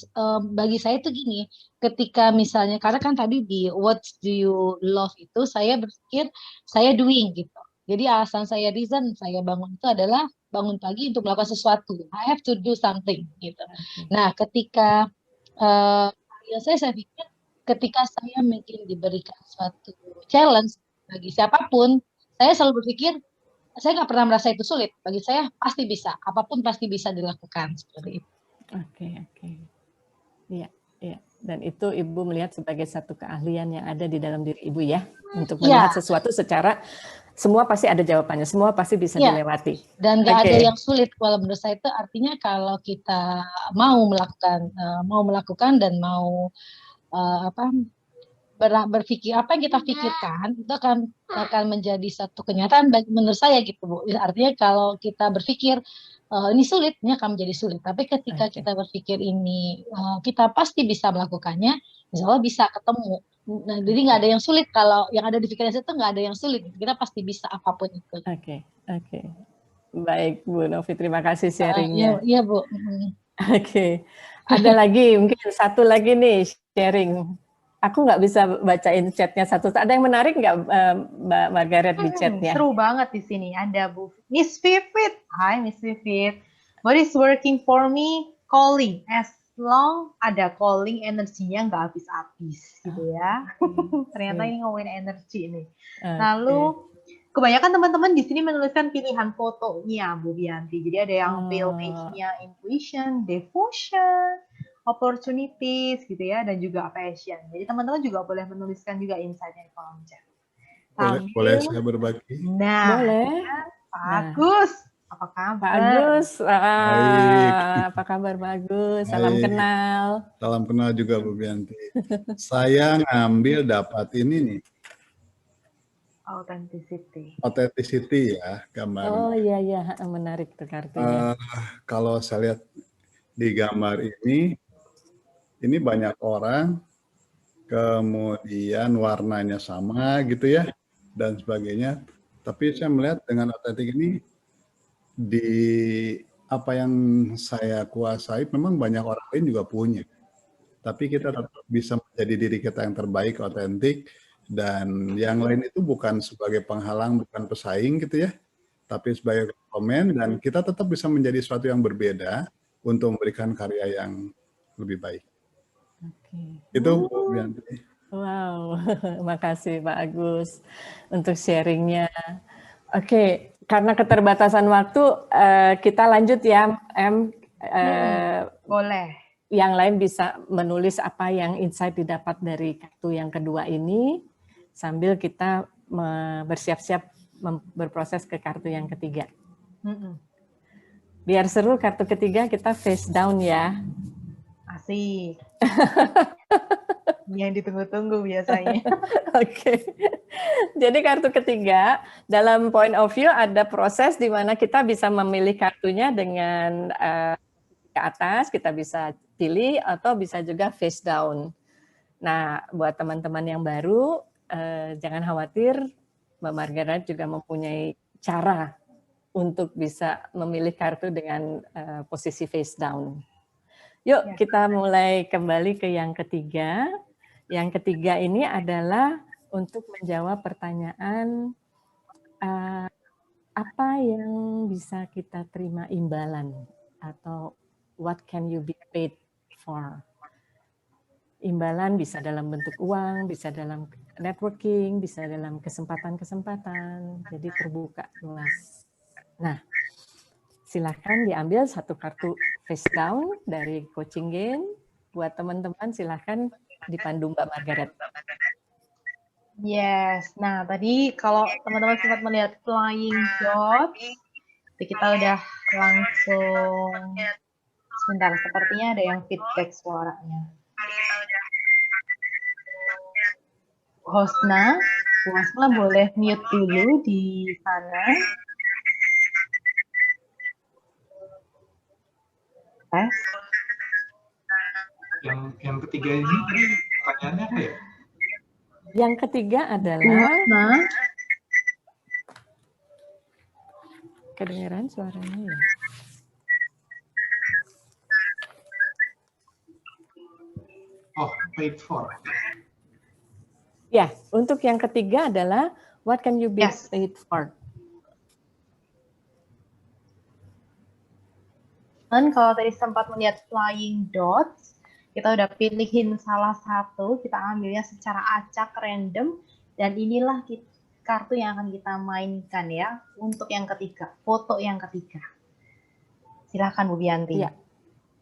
bagi saya itu gini, ketika misalnya, karena kan tadi di what do you love itu saya berpikir saya doing gitu. Jadi alasan saya reason saya bangun itu adalah bangun pagi untuk melakukan sesuatu. I have to do something gitu. Nah, ketika saya pikir ketika saya mungkin diberikan suatu challenge bagi siapapun, saya selalu berpikir saya nggak pernah merasa itu sulit. Bagi saya pasti bisa, apapun pasti bisa dilakukan seperti itu. Oke. Iya. Dan itu Ibu melihat sebagai satu keahlian yang ada di dalam diri Ibu ya, untuk melihat sesuatu secara semua pasti ada jawabannya, semua pasti bisa dilewati. Dan nggak ada yang sulit. Kalau menurut saya itu artinya kalau kita mau melakukan dan mau berpikir apa yang kita pikirkan itu akan menjadi satu kenyataan menurut saya gitu Bu. Artinya kalau kita berpikir ini sulit, ini akan menjadi sulit. Tapi ketika kita berpikir ini kita pasti bisa melakukannya, insya Allah bisa ketemu. Nah, jadi nggak ada yang sulit kalau yang ada di pikiran saya itu nggak ada yang sulit. Kita pasti bisa apapun itu. Oke. Baik Bu Novi, terima kasih sharingnya. Iya Bu. Oke. Ada lagi mungkin satu lagi nih sharing. Aku nggak bisa bacain chatnya satu. Ada yang menarik nggak Mbak Margaret di chatnya? Seru banget di sini. Ada Bu Miss Vivit. Hai Miss Vivit. What is working for me? Calling. As long ada calling, energinya nggak habis-habis gitu ya. Ternyata ini ngomongin energi nih. Lalu kebanyakan teman-teman di sini menuliskan pilihan fotonya Bu Bianti. Jadi ada yang page-nya intuition, devotion, opportunities gitu ya, dan juga passion. Jadi teman-teman juga boleh menuliskan juga insight-nya di kolom chat. Boleh saya berbagi? Nah, boleh. Pak Agus, apa kabar? Pak Agus, baik. Apa kabar Pak Agus? Salam kenal. Salam kenal juga Bu Bianti. Saya ngambil dapat ini nih. Authenticity ya gambar. Oh iya, menarik tuh kartunya. Kalau saya lihat di gambar ini banyak orang, kemudian warnanya sama gitu ya, dan sebagainya. Tapi saya melihat dengan otentik ini, di apa yang saya kuasai, memang banyak orang lain juga punya. Tapi kita tetap bisa menjadi diri kita yang terbaik, otentik, dan yang lain itu bukan sebagai penghalang, bukan pesaing gitu ya, tapi sebagai komen, dan kita tetap bisa menjadi sesuatu yang berbeda untuk memberikan karya yang lebih baik. Itu Bu Bianti. Wow, makasih Pak Agus untuk sharingnya. Oke, karena keterbatasan waktu, kita lanjut ya, boleh. Yang lain bisa menulis apa yang insight didapat dari kartu yang kedua ini, sambil kita bersiap-siap berproses ke kartu yang ketiga. Biar seru, kartu ketiga kita face down ya. Asik. Yang ditunggu-tunggu biasanya. Oke. Jadi kartu ketiga, dalam point of view ada proses di mana kita bisa memilih kartunya dengan ke atas, kita bisa pilih, atau bisa juga face down. Nah, buat teman-teman yang baru, jangan khawatir, Mbak Margaret juga mempunyai cara untuk bisa memilih kartu dengan posisi face down. Yuk kita mulai kembali ke yang ketiga. Yang ketiga ini adalah untuk menjawab pertanyaan apa yang bisa kita terima imbalan, atau what can you be paid for. Imbalan bisa dalam bentuk uang, bisa dalam networking, bisa dalam kesempatan-kesempatan, jadi terbuka luas. Nah, silahkan diambil satu kartu face down dari Coaching Gain. Buat teman-teman silahkan dipandu Mbak Margaret. Yes, nah tadi kalau teman-teman sempat melihat flying dot, kita udah langsung, sebentar, sepertinya ada yang feedback suaranya. Hostna, Bu Asma boleh mute dulu di sana. Tes. Yang ketiga ini tadi pertanyaannya apa ya? Yang ketiga adalah kedengeran suaranya ya. Oh, paid for. Ya, untuk yang ketiga adalah what can you be paid for? Dan kalau tadi sempat melihat flying dots, kita udah pilihin salah satu, kita ambilnya secara acak, random, dan inilah kartu yang akan kita mainkan ya, untuk yang ketiga, foto yang ketiga. Silakan Bu Bianti. Ya.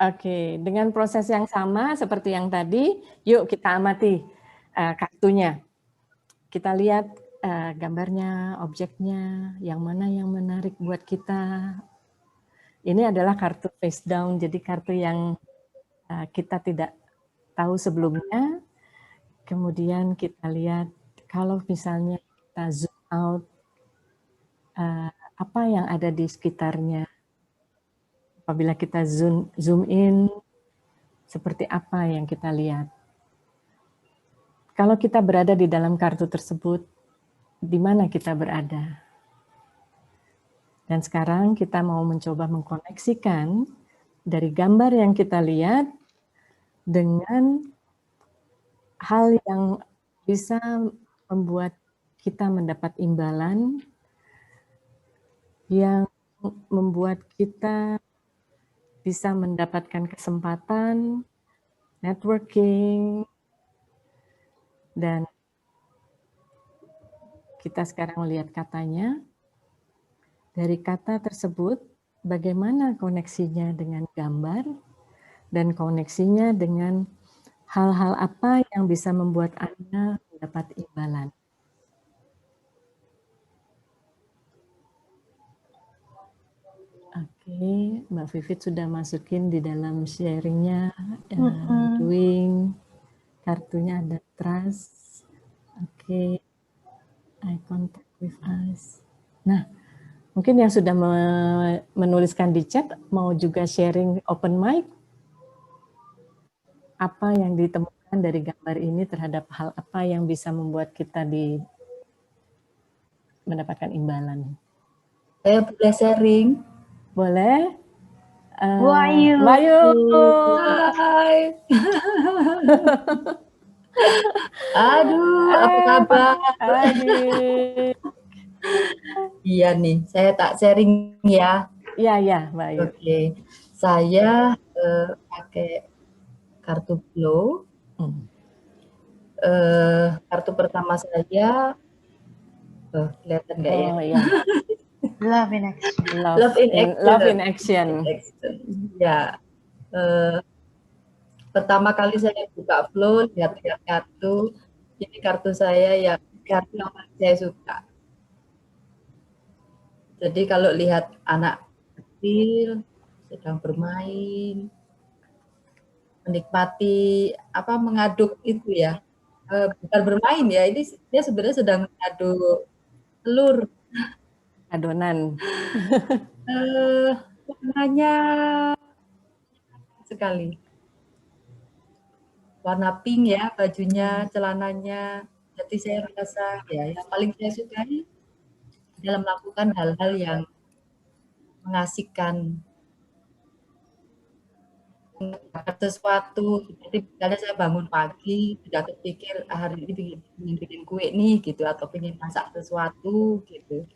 Oke, dengan proses yang sama seperti yang tadi, yuk kita amati kartunya. Kita lihat gambarnya, objeknya, yang mana yang menarik buat kita. Ini adalah kartu face down, jadi kartu yang kita tidak tahu sebelumnya, Kemudian kita lihat kalau misalnya kita zoom out, apa yang ada di sekitarnya. Apabila kita zoom in, seperti apa yang kita lihat. Kalau kita berada di dalam kartu tersebut, di mana kita berada? Dan sekarang kita mau mencoba mengkoneksikan dari gambar yang kita lihat dengan hal yang bisa membuat kita mendapat imbalan, yang membuat kita bisa mendapatkan kesempatan, networking, dan kita sekarang lihat katanya. Dari kata tersebut, bagaimana koneksinya dengan gambar, dan koneksinya dengan hal-hal apa yang bisa membuat Anda mendapat imbalan. Oke, Mbak Vivit sudah masukin di dalam sharingnya, doing, kartunya ada trust, oke, eye contact with us. Nah, mungkin yang sudah menuliskan di chat, mau juga sharing open mic, apa yang ditemukan dari gambar ini terhadap hal apa yang bisa membuat kita mendapatkan imbalan. Saya boleh sharing? Boleh? Wahyu. Wahyu. Hai. Aduh, apa kabar? Adik. Iya nih, saya tak sharing ya. Iya, Mbak Ayu. Oke, saya pakai kartu Flow. Kartu pertama saya, kelihatan nggak ya? Oh iya. Love in action. Love in action. Love in action. Ya. Pertama kali saya buka Flow, lihat-lihat kartu. Ini kartu saya yang kartu yang paling saya suka. Jadi kalau lihat anak kecil sedang bermain, menikmati mengaduk itu ya, bukan bermain ya, ini dia sebenarnya sedang mengaduk telur. Adonan. Warnanya sekali. Warna pink ya, bajunya, celananya. Jadi saya merasa ya yang paling saya sukai dalam melakukan hal-hal yang mengasihkan, sesuatu. Seperti misalnya saya bangun pagi, sudah terpikir hari ini bikin kue nih gitu, atau ingin masak sesuatu gitu.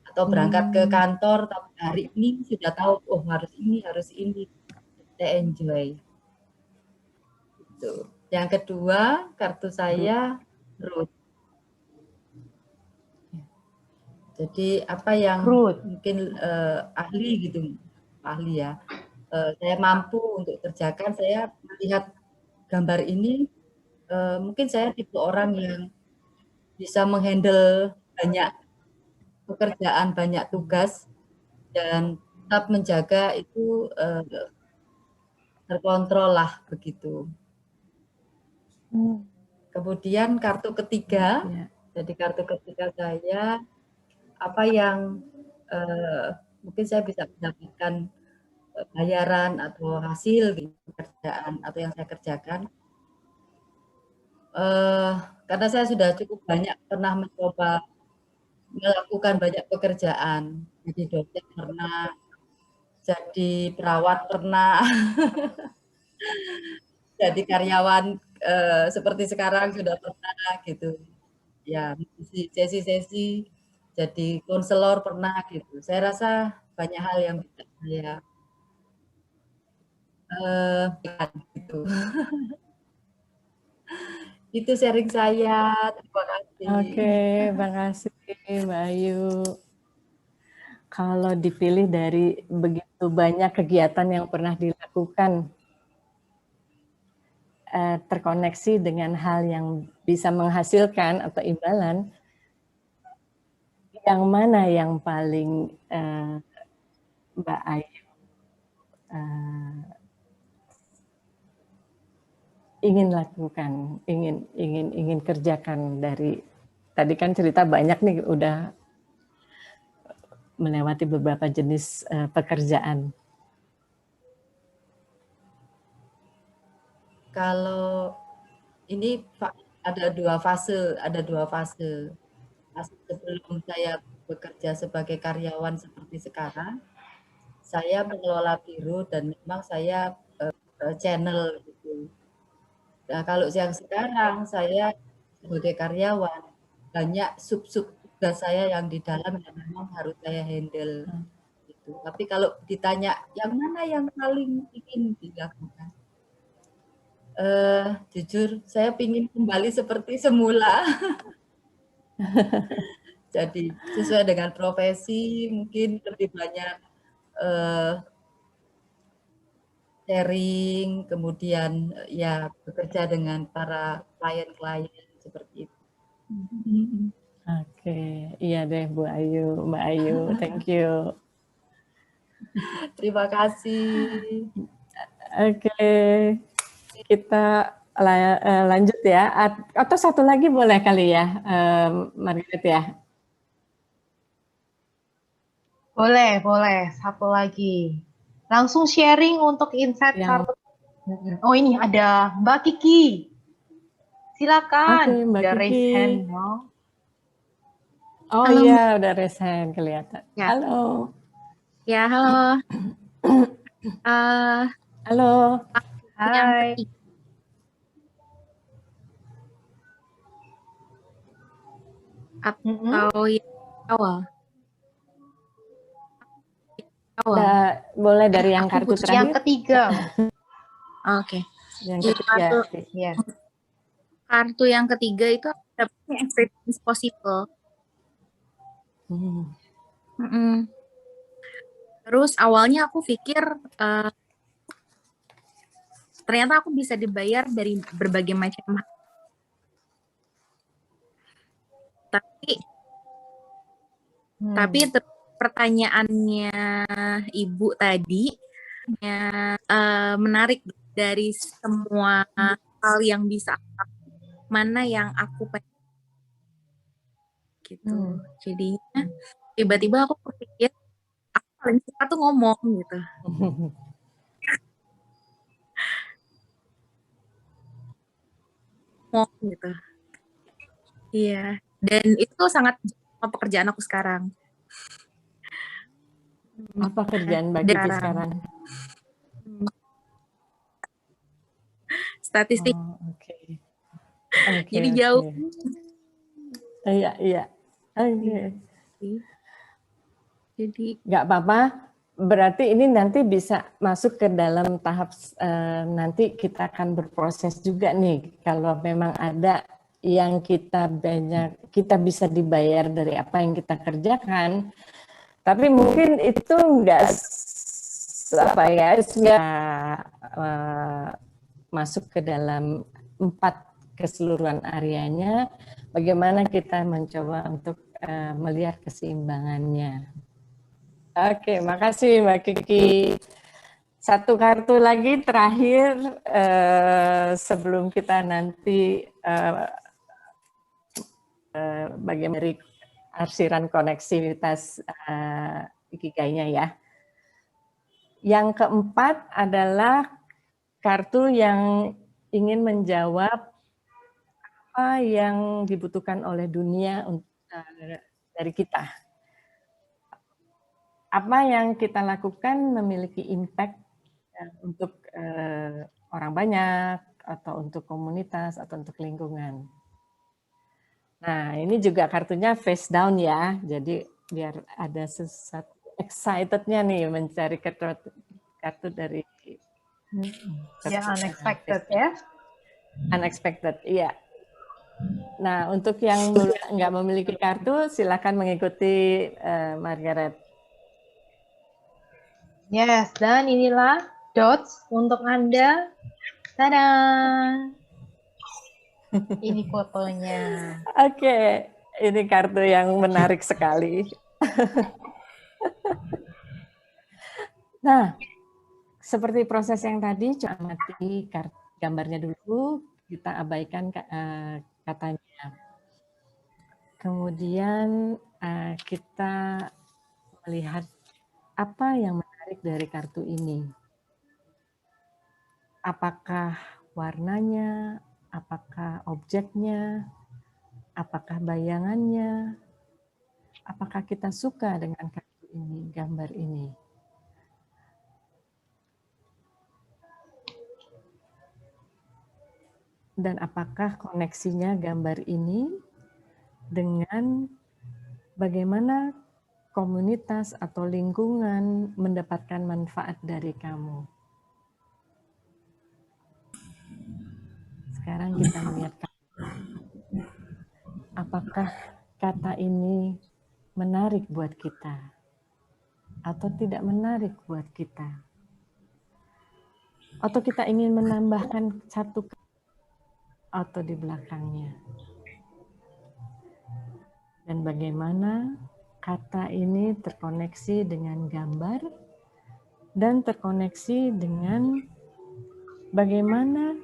Atau berangkat ke kantor, tapi hari ini sudah tahu, oh harus ini. Saya enjoy. Gitu. Yang kedua, kartu saya root. Jadi apa yang mungkin ahli ya, saya mampu untuk kerjakan. Saya melihat gambar ini, mungkin saya tipe orang yang bisa menghandle banyak pekerjaan, banyak tugas, dan tetap menjaga itu terkontrol lah begitu. Kemudian kartu ketiga, jadi kartu ketiga saya, apa yang mungkin saya bisa mendapatkan bayaran atau hasil gitu, pekerjaan atau yang saya kerjakan. Karena saya sudah cukup banyak pernah mencoba melakukan banyak pekerjaan, jadi dosen pernah, jadi perawat pernah, jadi karyawan seperti sekarang sudah pernah gitu. Ya, sesi-sesi jadi konselor pernah gitu. Saya rasa banyak hal yang bisa saya gitu. Itu sharing saya. Terima kasih. Oke, terima kasih Mbak Ayu. Kalau dipilih dari begitu banyak kegiatan yang pernah dilakukan, terkoneksi dengan hal yang bisa menghasilkan atau imbalan, yang mana yang paling Mbak Ayu ingin lakukan, ingin kerjakan. Dari tadi kan cerita banyak nih, udah melewati beberapa jenis pekerjaan. Kalau ini ada dua fase. Fase sebelum saya bekerja sebagai karyawan seperti sekarang, saya mengelola biro dan memang saya channel gitu. Nah, kalau yang sekarang saya sebagai karyawan, banyak sub-sub tugas saya yang di dalam yang memang harus saya handle. Gitu. Tapi kalau ditanya yang mana yang paling ingin dilakukan, jujur saya ingin kembali seperti semula. Jadi sesuai dengan profesi, mungkin lebih banyak sharing, kemudian ya bekerja dengan para klien-klien seperti itu. Oke, iya deh Mbak Ayu, thank you. Terima kasih. Oke, kita lanjut ya. Atau satu lagi boleh kali ya, Margaret ya? Boleh. Satu lagi. Langsung sharing untuk insight satu. Oh, ini ada Mbak Kiki. Silakan. Oke, Mbak udah Kiki. Raise hand, no? Oh Halo, iya, udah raise hand kelihatan. Ya. Halo. Ya, halo. Halo. Hai. Atau yang awal? Boleh dari yang kartu terakhir. Yang ketiga. Oke. Yang ketiga. Kartu yang ketiga itu dapatnya everything is possible. Terus awalnya aku pikir ternyata aku bisa dibayar dari berbagai macam hal. Tapi pertanyaannya Ibu tadi menarik, dari semua hal yang bisa, mana yang aku pengen gitu. Jadinya tiba-tiba aku berpikir aku paling suka tuh ngomong gitu. Ngomong gitu. Iya, dan itu sangat sama pekerjaan aku sekarang. Apa kerjaan Mbak Kiki sekarang? Statistik. Okay. Jadi jauh. Iya. Oke. Jadi nggak apa-apa. Berarti ini nanti bisa masuk ke dalam tahap nanti kita akan berproses juga nih. Kalau memang ada yang kita bisa dibayar dari apa yang kita kerjakan. Tapi mungkin itu nggak masuk ke dalam 4 keseluruhan areanya. Bagaimana kita mencoba untuk melihat keseimbangannya. Oke, makasih Mbak Kiki. Satu kartu lagi terakhir sebelum kita nanti bagian dari arsiran koneksivitas Ikigainya ya. Yang keempat adalah kartu yang ingin menjawab apa yang dibutuhkan oleh dunia dari kita. Apa yang kita lakukan memiliki impact untuk orang banyak, atau untuk komunitas, atau untuk lingkungan. Nah, ini juga kartunya face down ya, jadi biar ada sesuatu excitednya nih mencari kartu dari unexpected ya. Unexpected, iya. Nah, untuk yang nggak memiliki kartu, silakan mengikuti Margaret. Yes, dan inilah dots untuk Anda. Tada! Ini fotonya. Oke, ini kartu yang menarik sekali. Nah, seperti proses yang tadi, coba amati kartu gambarnya dulu, kita abaikan katanya. Kemudian kita melihat apa yang menarik dari kartu ini. Apakah warnanya, apakah objeknya, apakah bayangannya, apakah kita suka dengan kartu ini, gambar ini. Dan apakah koneksinya gambar ini dengan bagaimana komunitas atau lingkungan mendapatkan manfaat dari kamu. Sekarang kita melihat apakah kata ini menarik buat kita atau tidak menarik buat kita. Atau kita ingin menambahkan satu atau di belakangnya. Dan bagaimana kata ini terkoneksi dengan gambar dan terkoneksi dengan bagaimana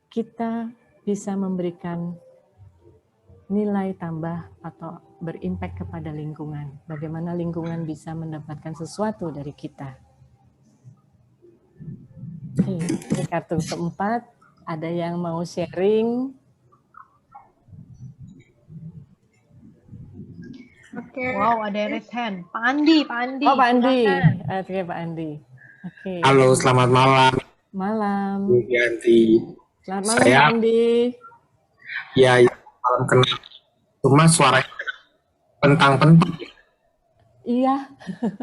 kita bisa memberikan nilai tambah atau berimpact kepada lingkungan. Bagaimana lingkungan bisa mendapatkan sesuatu dari kita. Oke, ini kartu keempat. Ada yang mau sharing? Oke. Wow, ada raise hand. Pak Andi. Oh, Pak Andi. Oke, Pak Andi. Oke. Halo, selamat malam. Malam. Bu Yanti. Selamat malam, Pak Andi. Ya, malam kenal. Cuma suaranya pentang-pentang. Iya.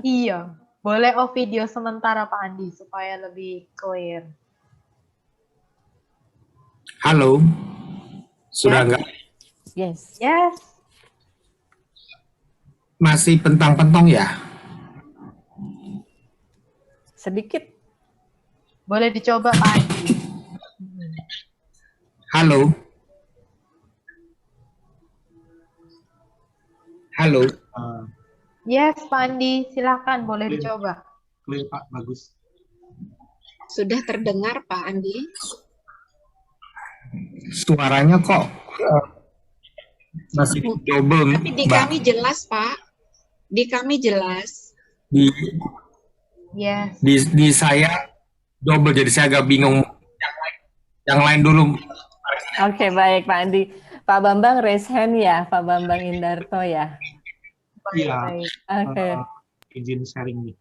Iya. Boleh off video sementara Pak Andi supaya lebih clear. Halo. Sudah enggak? Yes. Yes. Masih pentang-pentong ya? Sedikit. Boleh dicoba Pak Andi. Halo. Halo. Yes, Pak Andi, silakan boleh dicoba. Clear Pak, bagus. Sudah terdengar Pak Andi? Suaranya kok masih double. Tapi di kami jelas Pak. Di kami jelas. Yes. Di saya double, jadi saya agak bingung. Yang lain dulu. Oke, baik Pak Andi. Pak Bambang raise hand ya, Pak Bambang Indarto ya. Iya. Oke. Izin sharing nih.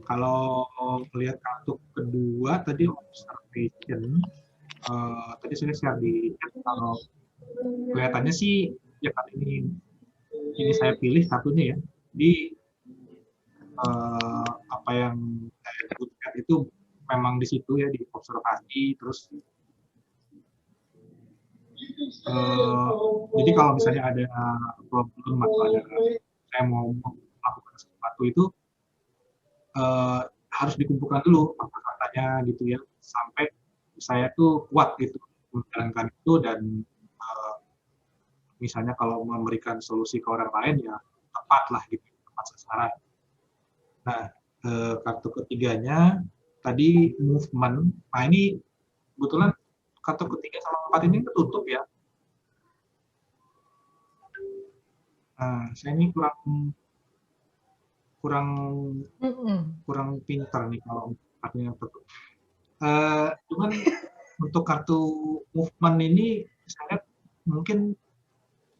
Kalau lihat kartu kedua tadi observation, tadi saya share di chat, kalau kelihatannya sih ya kali ini saya pilih kartunya ya. Di apa yang saya sebutkan itu memang di situ ya, di observasi. Terus jadi kalau misalnya ada problem atau ada saya mau melakukan sesuatu itu harus dikumpulkan dulu kata-katanya gitu ya, sampai saya tuh kuat gitu menjalankan itu. Dan misalnya kalau memberikan solusi ke orang lain ya tepat lah gitu, tepat sasaran. Nah, kartu ketiganya tadi movement. Nah, ini kebetulan kartu ketiga sama empat ini ketutup ya. Nah, saya ini kurang pintar nih kalau kartunya tertutup. Cuman untuk kartu movement ini saya lihat mungkin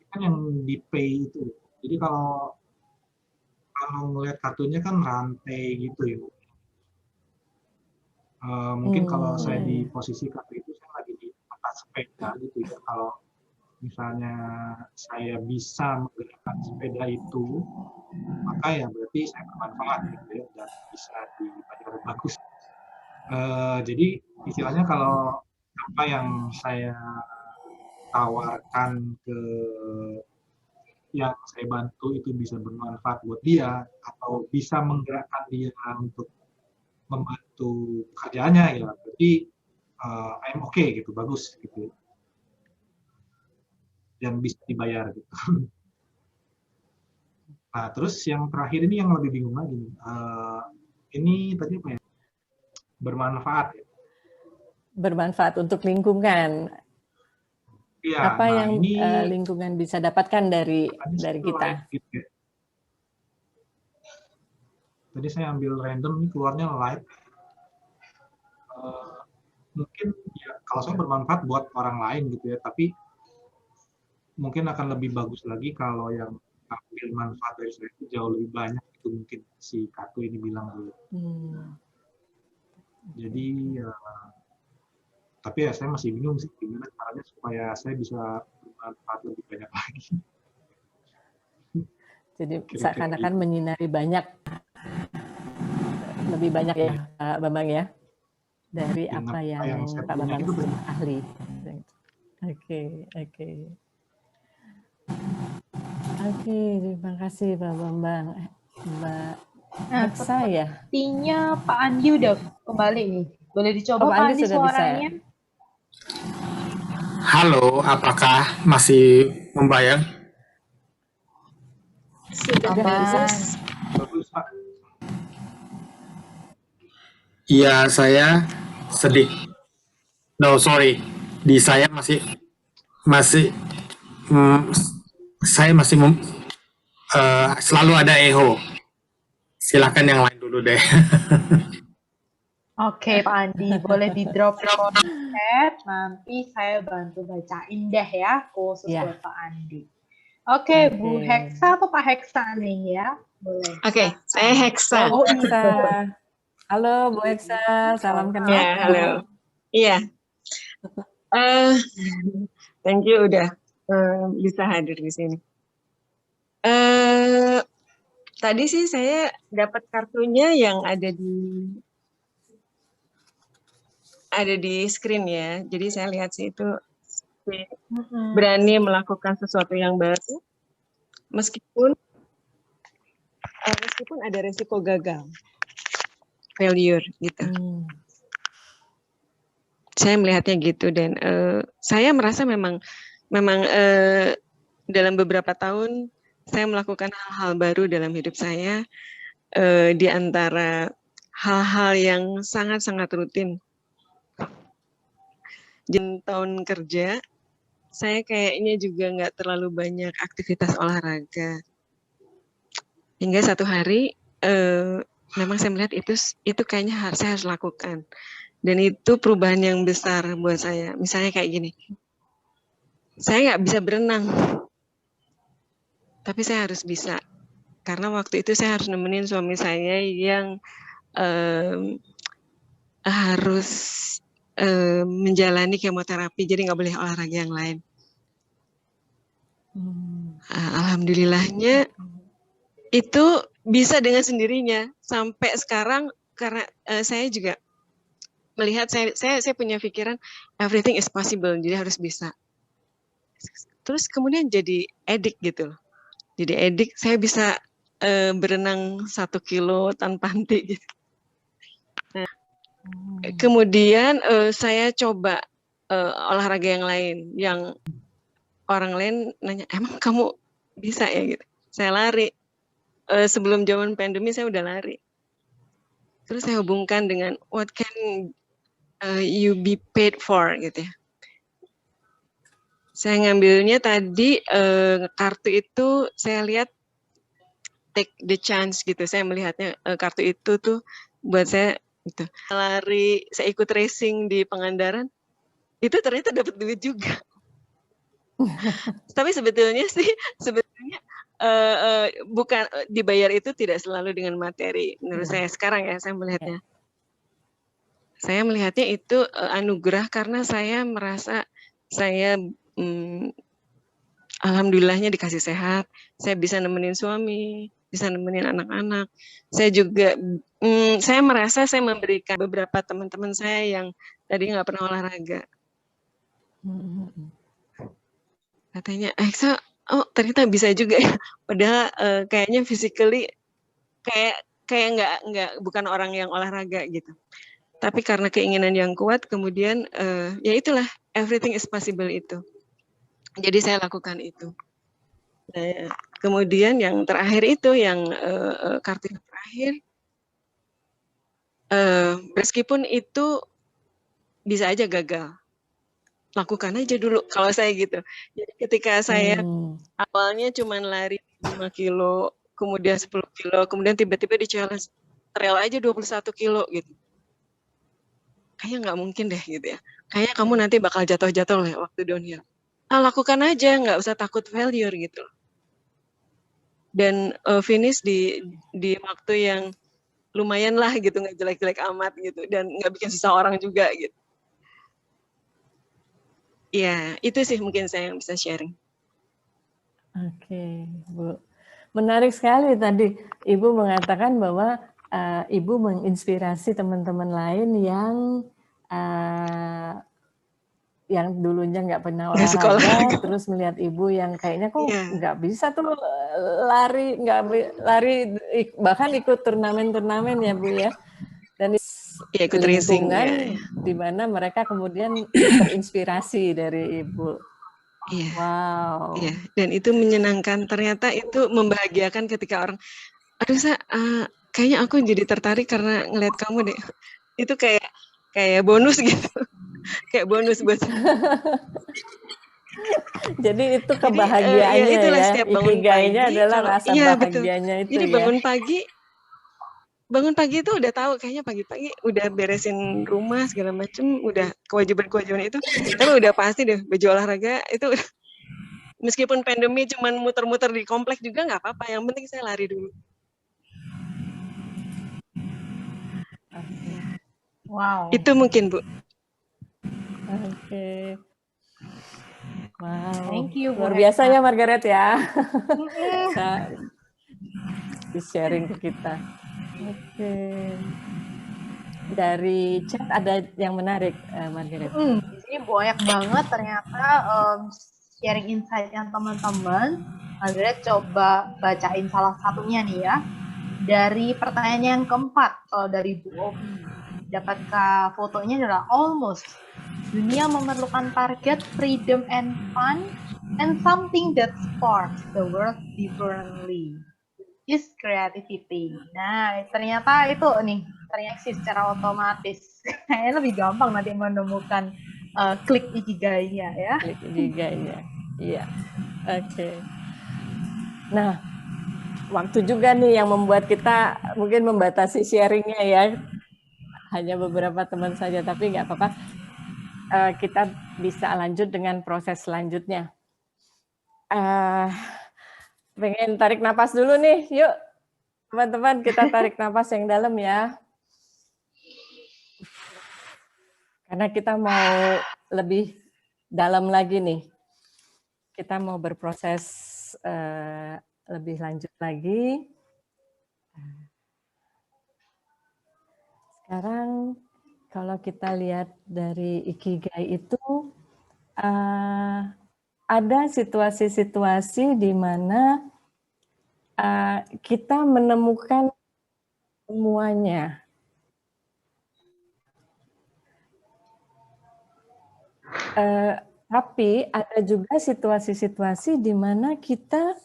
kan yang di pay itu. Jadi kalau melihat kartunya kan rantai gitu ya. Mungkin kalau saya di posisi kartu itu saya lagi di atas sepeda gitu ya. Kalau misalnya saya bisa menggerakkan sepeda itu, maka ya berarti saya bermanfaat gitu ya, dan bisa dibayar bagus. Jadi istilahnya kalau apa yang saya tawarkan ke yang saya bantu itu bisa bermanfaat buat dia atau bisa menggerakkan dia untuk membantu pekerjaannya, ya berarti I'm okay gitu, bagus gitu, dan bisa dibayar gitu. Nah, terus yang terakhir ini yang lebih bingung lagi nih. Ini tadi apa ya? bermanfaat. Bermanfaat untuk lingkungan. Iya, Apa nah yang ini lingkungan bisa dapatkan dari tadi kita? light gitu ya. Tadi saya ambil random, ini keluarnya light. Mungkin ya kalau saya bermanfaat buat orang lain gitu ya, tapi mungkin akan lebih bagus lagi kalau yang ambil manfaat dari saya itu jauh lebih banyak, itu mungkin si Katu ini bilang dulu. Jadi ya, tapi ya saya masih bingung sih gimana caranya supaya saya bisa bermanfaat lebih banyak lagi. Jadi seakan-akan menyinari banyak, lebih banyak ya Pak Bambang ya, dari apa yang Pak Bambang ahli. Oke, terima kasih Pak Bambang. Mbak Heksa ya? Sepertinya Pak Andi udah kembali nih. Boleh dicoba Pak Andi suaranya? Halo, apakah masih membayang? Sudah bagus. Iya, saya sedih. No, sorry. Di saya masih saya masih selalu ada echo. Silakan yang lain dulu deh. Oke Pak Andi, boleh di drop chat, nanti saya bantu bacain deh ya, khusus buat Pak Andi. Oke, Bu Heksa atau Pak Heksa nih ya? Boleh. Oke, saya Heksa. Oh, Heksa. Halo Bu Heksa, salam kenal. Ya, halo. Iya. Thank you udah bisa hadir di sini. Tadi sih saya dapat kartunya yang ada di screen ya. Jadi saya lihat sih itu berani melakukan sesuatu yang baru meskipun ada resiko gagal, failure gitu. Saya melihatnya gitu dan saya merasa memang dalam beberapa tahun saya melakukan hal-hal baru dalam hidup saya, di antara hal-hal yang sangat-sangat rutin. Di tahun kerja, saya kayaknya juga nggak terlalu banyak aktivitas olahraga. Hingga satu hari, memang saya melihat itu kayaknya saya harus lakukan. Dan itu perubahan yang besar buat saya. Misalnya kayak gini, saya nggak bisa berenang, tapi saya harus bisa. Karena waktu itu saya harus nemenin suami saya yang harus menjalani kemoterapi, jadi nggak boleh olahraga yang lain. Alhamdulillahnya itu bisa dengan sendirinya sampai sekarang karena saya juga melihat saya punya pikiran everything is possible, jadi harus bisa. Terus kemudian jadi edik gitu loh. Jadi edik, saya bisa berenang 1 kilo tanpa henti gitu. Nah, kemudian saya coba olahraga yang lain, yang orang lain nanya, emang kamu bisa ya gitu. Saya lari. Sebelum zaman pandemi saya udah lari. Terus saya hubungkan dengan what can you be paid for gitu ya. Saya ngambilnya tadi kartu itu saya lihat take the chance gitu. Saya melihatnya kartu itu tuh buat saya gitu. Lari, saya ikut racing di Pangandaran. Itu ternyata dapat duit juga. Tapi sebetulnya bukan dibayar itu tidak selalu dengan materi. Menurut saya sekarang ya saya melihatnya. Saya melihatnya itu anugerah karena saya merasa saya alhamdulillahnya dikasih sehat, saya bisa nemenin suami, bisa nemenin anak-anak. Saya juga, saya merasa saya memberikan beberapa teman-teman saya yang tadi nggak pernah olahraga. Katanya, oh ternyata bisa juga ya. Padahal kayaknya physically kayak nggak bukan orang yang olahraga gitu. Tapi karena keinginan yang kuat, kemudian ya itulah everything is possible itu. Jadi saya lakukan itu. Nah, kemudian yang terakhir itu yang kartu yang terakhir meskipun itu bisa aja gagal, lakukan aja dulu kalau saya gitu. Jadi ketika saya awalnya cuman lari 5 kilo, kemudian 10 kilo, kemudian tiba-tiba di challenge trail aja 21 kilo gitu. Kayaknya nggak mungkin deh gitu ya. Kayaknya kamu nanti bakal jatuh-jatuh lah waktu downhill. Lakukan aja, nggak usah takut failure gitu. Dan finish di waktu yang lumayan lah gitu, nggak jelek-jelek amat gitu, dan nggak bikin susah orang juga gitu. Ya, itu sih mungkin saya yang bisa sharing. Oke, Bu. Menarik sekali tadi Ibu mengatakan bahwa Ibu menginspirasi teman-teman lain yang dulunya nggak pernah olahraga, terus melihat Ibu yang kayaknya kok nggak bisa tuh lari, bahkan ikut turnamen-turnamen ya Bu ya. Dan ikut racing lingkungan di mana mereka kemudian terinspirasi dari Ibu. Iya. Wow. Iya, dan itu menyenangkan. Ternyata itu membahagiakan ketika orang, aduh kayaknya aku jadi tertarik karena ngeliat kamu deh. Itu kayak bonus gitu. Kayak bonus buat. Jadi itu kebahagiaannya itulah ya. Setiap bangun Ikigainya pagi, adalah rasa bahagianya betul. itu. Jadi ya. bangun pagi itu udah tahu kayaknya pagi-pagi udah beresin rumah segala macem, udah kewajiban itu. Tapi udah pasti deh baju olahraga itu meskipun pandemi cuman muter-muter di komplek juga nggak apa-apa. Yang penting saya lari dulu. Wow. Itu mungkin Bu. Oke. Wow. Thank you, Bu Luar biasa Hekta. ya Margaret ya. Di sharing ke kita. Oke. Dari chat ada yang menarik, Margaret. Di sini banyak banget ternyata sharing insight yang teman-teman. Margaret coba bacain salah satunya nih ya. Dari pertanyaan yang keempat, dari Bu Ovi. Dapatkah fotonya adalah almost. Dunia memerlukan target, freedom and fun, and something that sparks the world differently. Is creativity. Nah, ternyata itu nih tereaksi secara otomatis. Kayaknya lebih gampang nanti menemukan klik ikigainya ya. Klik ikigainya. Iya. Oke. Nah, waktu juga nih yang membuat kita mungkin membatasi sharingnya ya. Hanya beberapa teman saja, tapi nggak apa-apa. Kita bisa lanjut dengan proses selanjutnya. Pengen tarik napas dulu nih, yuk teman-teman kita tarik napas yang dalam ya. Karena kita mau lebih dalam lagi nih. Kita mau berproses lebih lanjut lagi. Sekarang kalau kita lihat dari Ikigai itu, ada situasi-situasi di mana kita menemukan semuanya. Tapi ada juga situasi-situasi di mana kita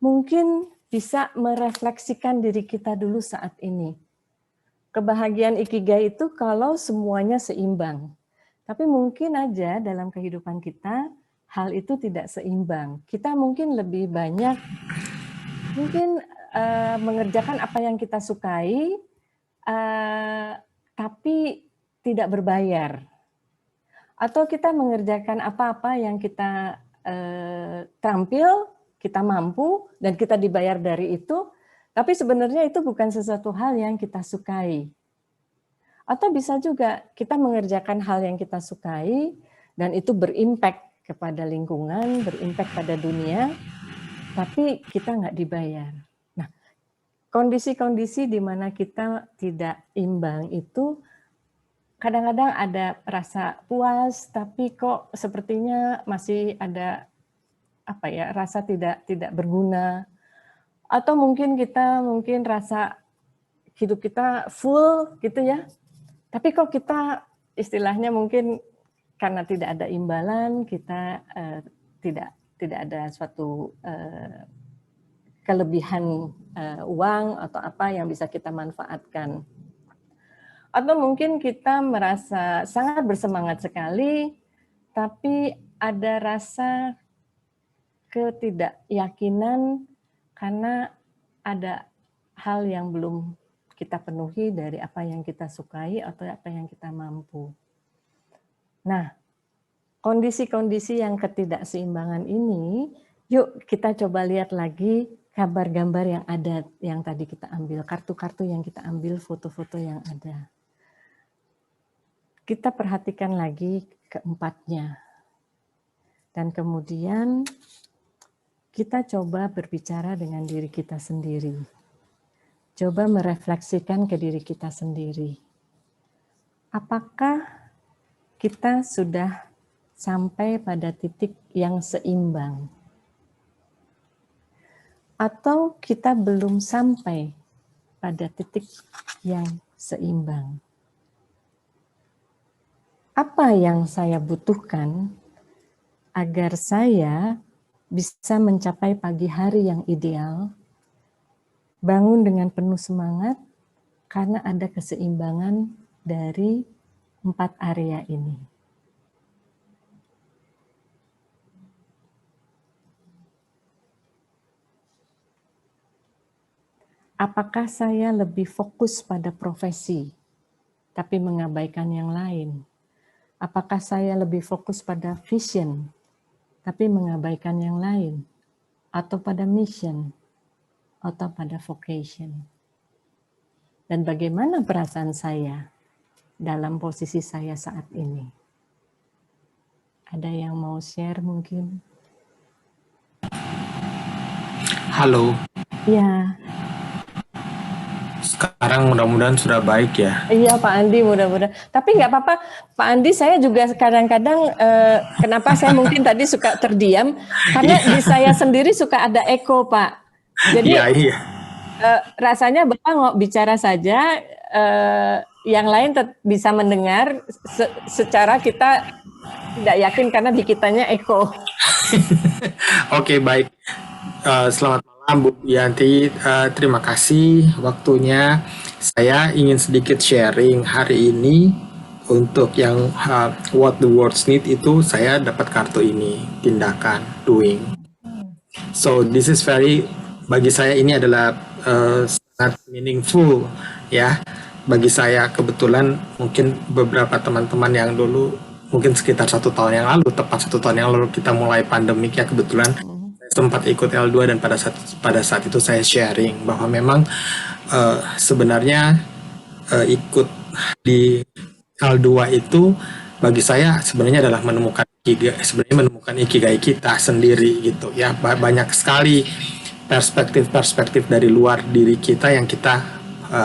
mungkin bisa merefleksikan diri kita dulu saat ini. Kebahagiaan Ikigai itu kalau semuanya seimbang. Tapi mungkin aja dalam kehidupan kita, hal itu tidak seimbang. Kita mungkin lebih banyak mengerjakan apa yang kita sukai, tapi tidak berbayar. Atau kita mengerjakan apa-apa yang kita terampil, kita mampu, dan kita dibayar dari itu, tapi sebenarnya itu bukan sesuatu hal yang kita sukai. Atau bisa juga kita mengerjakan hal yang kita sukai, dan itu berimpact kepada lingkungan, berimpact pada dunia, tapi kita nggak dibayar. Nah, kondisi-kondisi di mana kita tidak imbang itu, kadang-kadang ada rasa puas, tapi kok sepertinya masih ada rasa tidak berguna. Atau mungkin kita rasa hidup kita full gitu ya. Tapi kok kita istilahnya mungkin karena tidak ada imbalan, kita tidak ada suatu kelebihan uang atau apa yang bisa kita manfaatkan. Atau mungkin kita merasa sangat bersemangat sekali, tapi ada rasa ketidakyakinan karena ada hal yang belum kita penuhi dari apa yang kita sukai atau apa yang kita mampu. Nah, kondisi-kondisi yang ketidakseimbangan ini, yuk kita coba lihat lagi gambar-gambar yang ada, yang tadi kita ambil, kartu-kartu yang kita ambil, foto-foto yang ada. Kita perhatikan lagi keempatnya. Dan kemudian kita coba berbicara dengan diri kita sendiri. Coba merefleksikan ke diri kita sendiri. Apakah kita sudah sampai pada titik yang seimbang? Atau kita belum sampai pada titik yang seimbang? Apa yang saya butuhkan agar saya bisa mencapai pagi hari yang ideal, bangun dengan penuh semangat karena ada keseimbangan dari 4 area ini. Apakah saya lebih fokus pada profesi, tapi mengabaikan yang lain? Apakah saya lebih fokus pada vision, tapi mengabaikan yang lain? Atau pada mission? Atau pada vocation? Dan bagaimana perasaan saya dalam posisi saya saat ini? Ada yang mau share mungkin? Halo. Ya. Sekarang mudah-mudahan sudah baik ya. Iya Pak Andi, mudah-mudahan. Tapi nggak apa-apa, Pak Andi, saya juga kadang-kadang kenapa saya mungkin tadi suka terdiam, karena di saya sendiri suka ada echo Pak. Jadi rasanya Bapak bicara saja, yang lain bisa mendengar secara kita tidak yakin karena di kitanya echo. Oke, baik. Selamat malam Bu Yanti, terima kasih waktunya. Saya ingin sedikit sharing hari ini untuk yang what the world need itu saya dapat kartu ini, tindakan, doing. So this is bagi saya ini adalah sangat meaningful ya. Bagi saya kebetulan mungkin beberapa teman-teman yang dulu mungkin sekitar 1 tahun yang lalu, tepat 1 tahun yang lalu kita mulai pandemik ya, kebetulan saya sempat ikut L2 dan pada saat itu saya sharing bahwa memang sebenarnya ikut di L2 itu bagi saya sebenarnya adalah menemukan ikigai kita sendiri gitu ya. Banyak sekali perspektif dari luar diri kita yang kita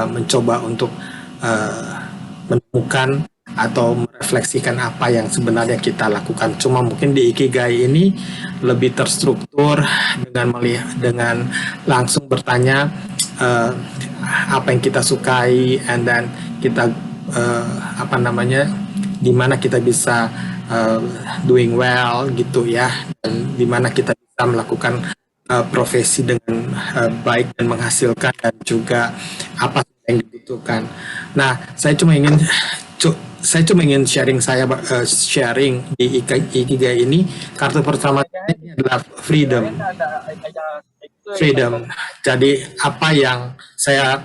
mencoba untuk menemukan atau merefleksikan apa yang sebenarnya kita lakukan. Cuma mungkin di ikigai ini lebih terstruktur dengan langsung bertanya apa yang kita sukai, and then kita di mana kita bisa doing well gitu ya, dan di mana kita bisa melakukan profesi dengan baik dan menghasilkan, dan juga apa yang dibutuhkan. Nah, saya cuma ingin sharing di Ikigai ini. Kartu pertama ini adalah freedom. Jadi apa yang saya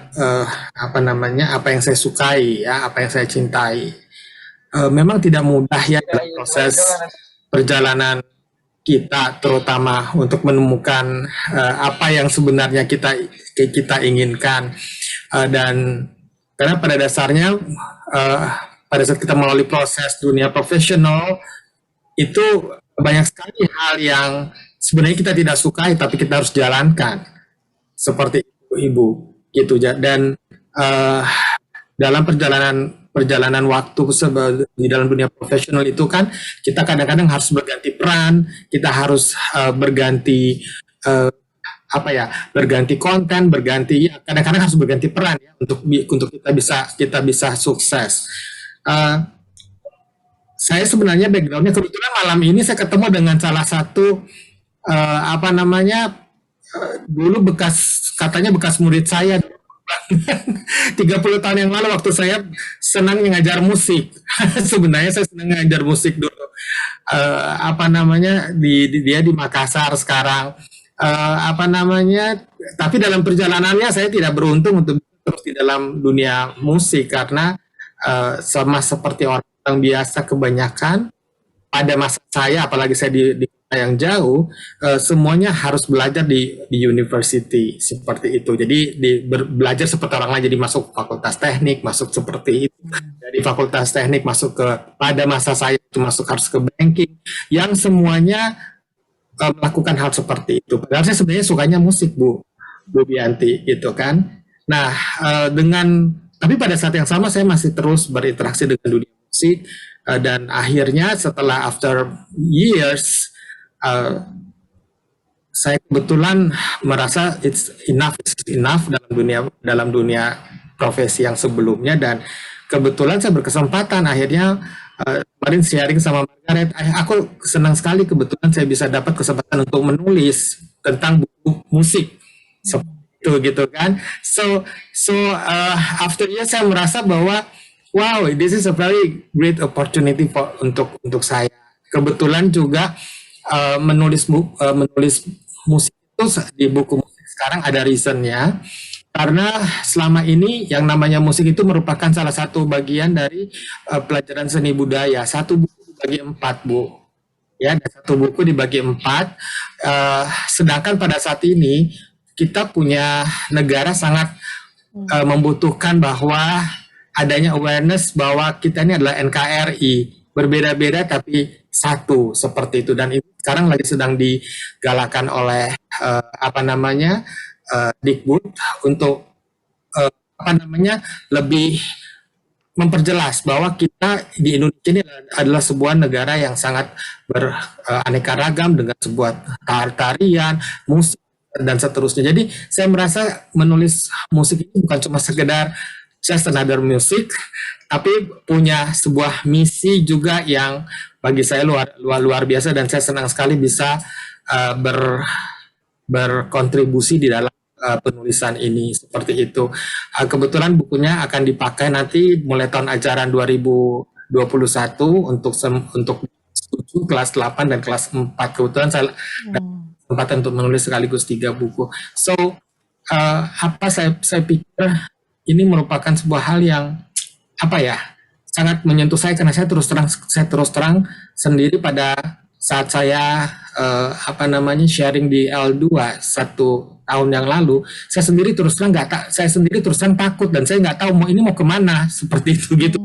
apa yang saya sukai ya, apa yang saya cintai. Memang tidak mudah ya dalam proses perjalanan kita, terutama untuk menemukan apa yang sebenarnya kita inginkan, dan karena pada dasarnya pada saat kita melalui proses dunia profesional itu banyak sekali hal yang sebenarnya kita tidak sukai tapi kita harus jalankan, seperti ibu gitu. Dan dalam perjalanan waktu di dalam dunia profesional itu kan kita kadang-kadang harus berganti peran, kita harus berganti berganti konten, kadang-kadang harus berganti peran ya untuk kita bisa sukses. Saya sebenarnya backgroundnya kebetulan malam ini saya ketemu dengan salah satu dulu katanya bekas murid saya 30 tahun yang lalu waktu saya senang ngajar musik. Sebenarnya saya senang ngajar musik dulu. Dia di Makassar sekarang. Tapi dalam perjalanannya saya tidak beruntung untuk terus di dalam dunia musik karena sama seperti orang biasa kebanyakan pada masa saya, apalagi saya di kota yang jauh, semuanya harus belajar di university seperti itu. Jadi belajar seperti orang lain, jadi masuk fakultas teknik, masuk seperti itu. Dari fakultas teknik masuk pada masa saya itu harus ke banking, yang semuanya melakukan hal seperti itu. Padahal saya sebenarnya sukanya musik, Bu Bianti, gitu kan. Nah, tapi pada saat yang sama saya masih terus berinteraksi dengan dunia musik. Dan akhirnya setelah after years saya kebetulan merasa it's enough dalam dunia profesi yang sebelumnya, dan kebetulan saya berkesempatan akhirnya kemarin sharing sama Margaret, aku senang sekali kebetulan saya bisa dapat kesempatan untuk menulis tentang buku musik seperti itu gitu kan. So after years saya merasa bahwa wow, this is a very great opportunity untuk saya. Kebetulan juga menulis musik itu di buku musik sekarang ada reasonnya, karena selama ini yang namanya musik itu merupakan salah satu bagian dari pelajaran seni budaya. Satu buku dibagi 4, Bu. Ya, ada satu buku dibagi 4. Sedangkan pada saat ini kita punya negara sangat membutuhkan bahwa adanya awareness bahwa kita ini adalah NKRI, berbeda-beda tapi satu, seperti itu. Dan itu sekarang lagi sedang digalakan oleh Dikbud untuk lebih memperjelas bahwa kita di Indonesia ini adalah sebuah negara yang sangat beraneka ragam dengan sebuah tarian, musik, dan seterusnya. Jadi saya merasa menulis musik ini bukan cuma sekedar just another music, tapi punya sebuah misi juga yang bagi saya luar biasa, dan saya senang sekali bisa berkontribusi di dalam penulisan ini seperti itu. Kebetulan bukunya akan dipakai nanti mulai tahun ajaran 2021 untuk kelas 8 dan kelas 4. Kebetulan saya kesempatan untuk menulis sekaligus 3 buku. So saya pikir ini merupakan sebuah hal yang sangat menyentuh saya, karena saya terus terang sendiri pada saat saya sharing di L2 1 tahun yang lalu, saya sendiri terus terang takut, dan saya nggak tahu mau kemana seperti itu gitu.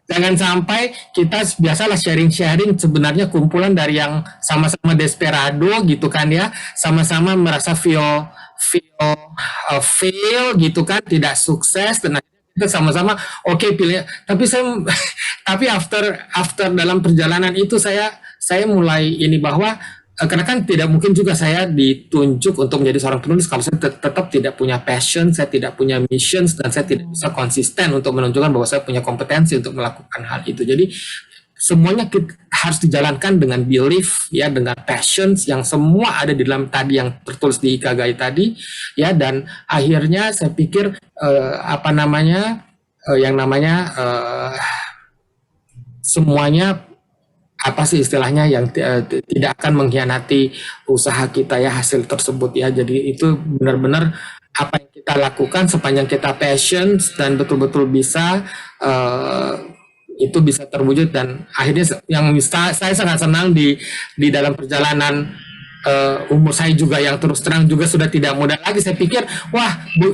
Jangan sampai kita biasalah sharing sebenarnya kumpulan dari yang sama-sama desperado gitu kan ya, sama-sama merasa feel gitu kan, tidak sukses, dan kita sama-sama pilih. Tapi after dalam perjalanan itu saya mulai ini bahwa karena kan tidak mungkin juga saya ditunjuk untuk menjadi seorang penulis kalau saya tetap tidak punya passion, saya tidak punya mission, dan saya tidak bisa konsisten untuk menunjukkan bahwa saya punya kompetensi untuk melakukan hal itu. Jadi semuanya harus dijalankan dengan belief ya, dengan passion yang semua ada di dalam tadi yang tertulis di Ikigai tadi ya. Dan akhirnya saya pikir semuanya istilahnya yang tidak akan mengkhianati usaha kita ya, hasil tersebut ya. Jadi itu benar-benar apa yang kita lakukan sepanjang kita passion dan betul-betul bisa itu bisa terwujud. Dan akhirnya yang saya sangat senang di dalam perjalanan umur saya juga yang terus terang juga sudah tidak muda lagi. Saya pikir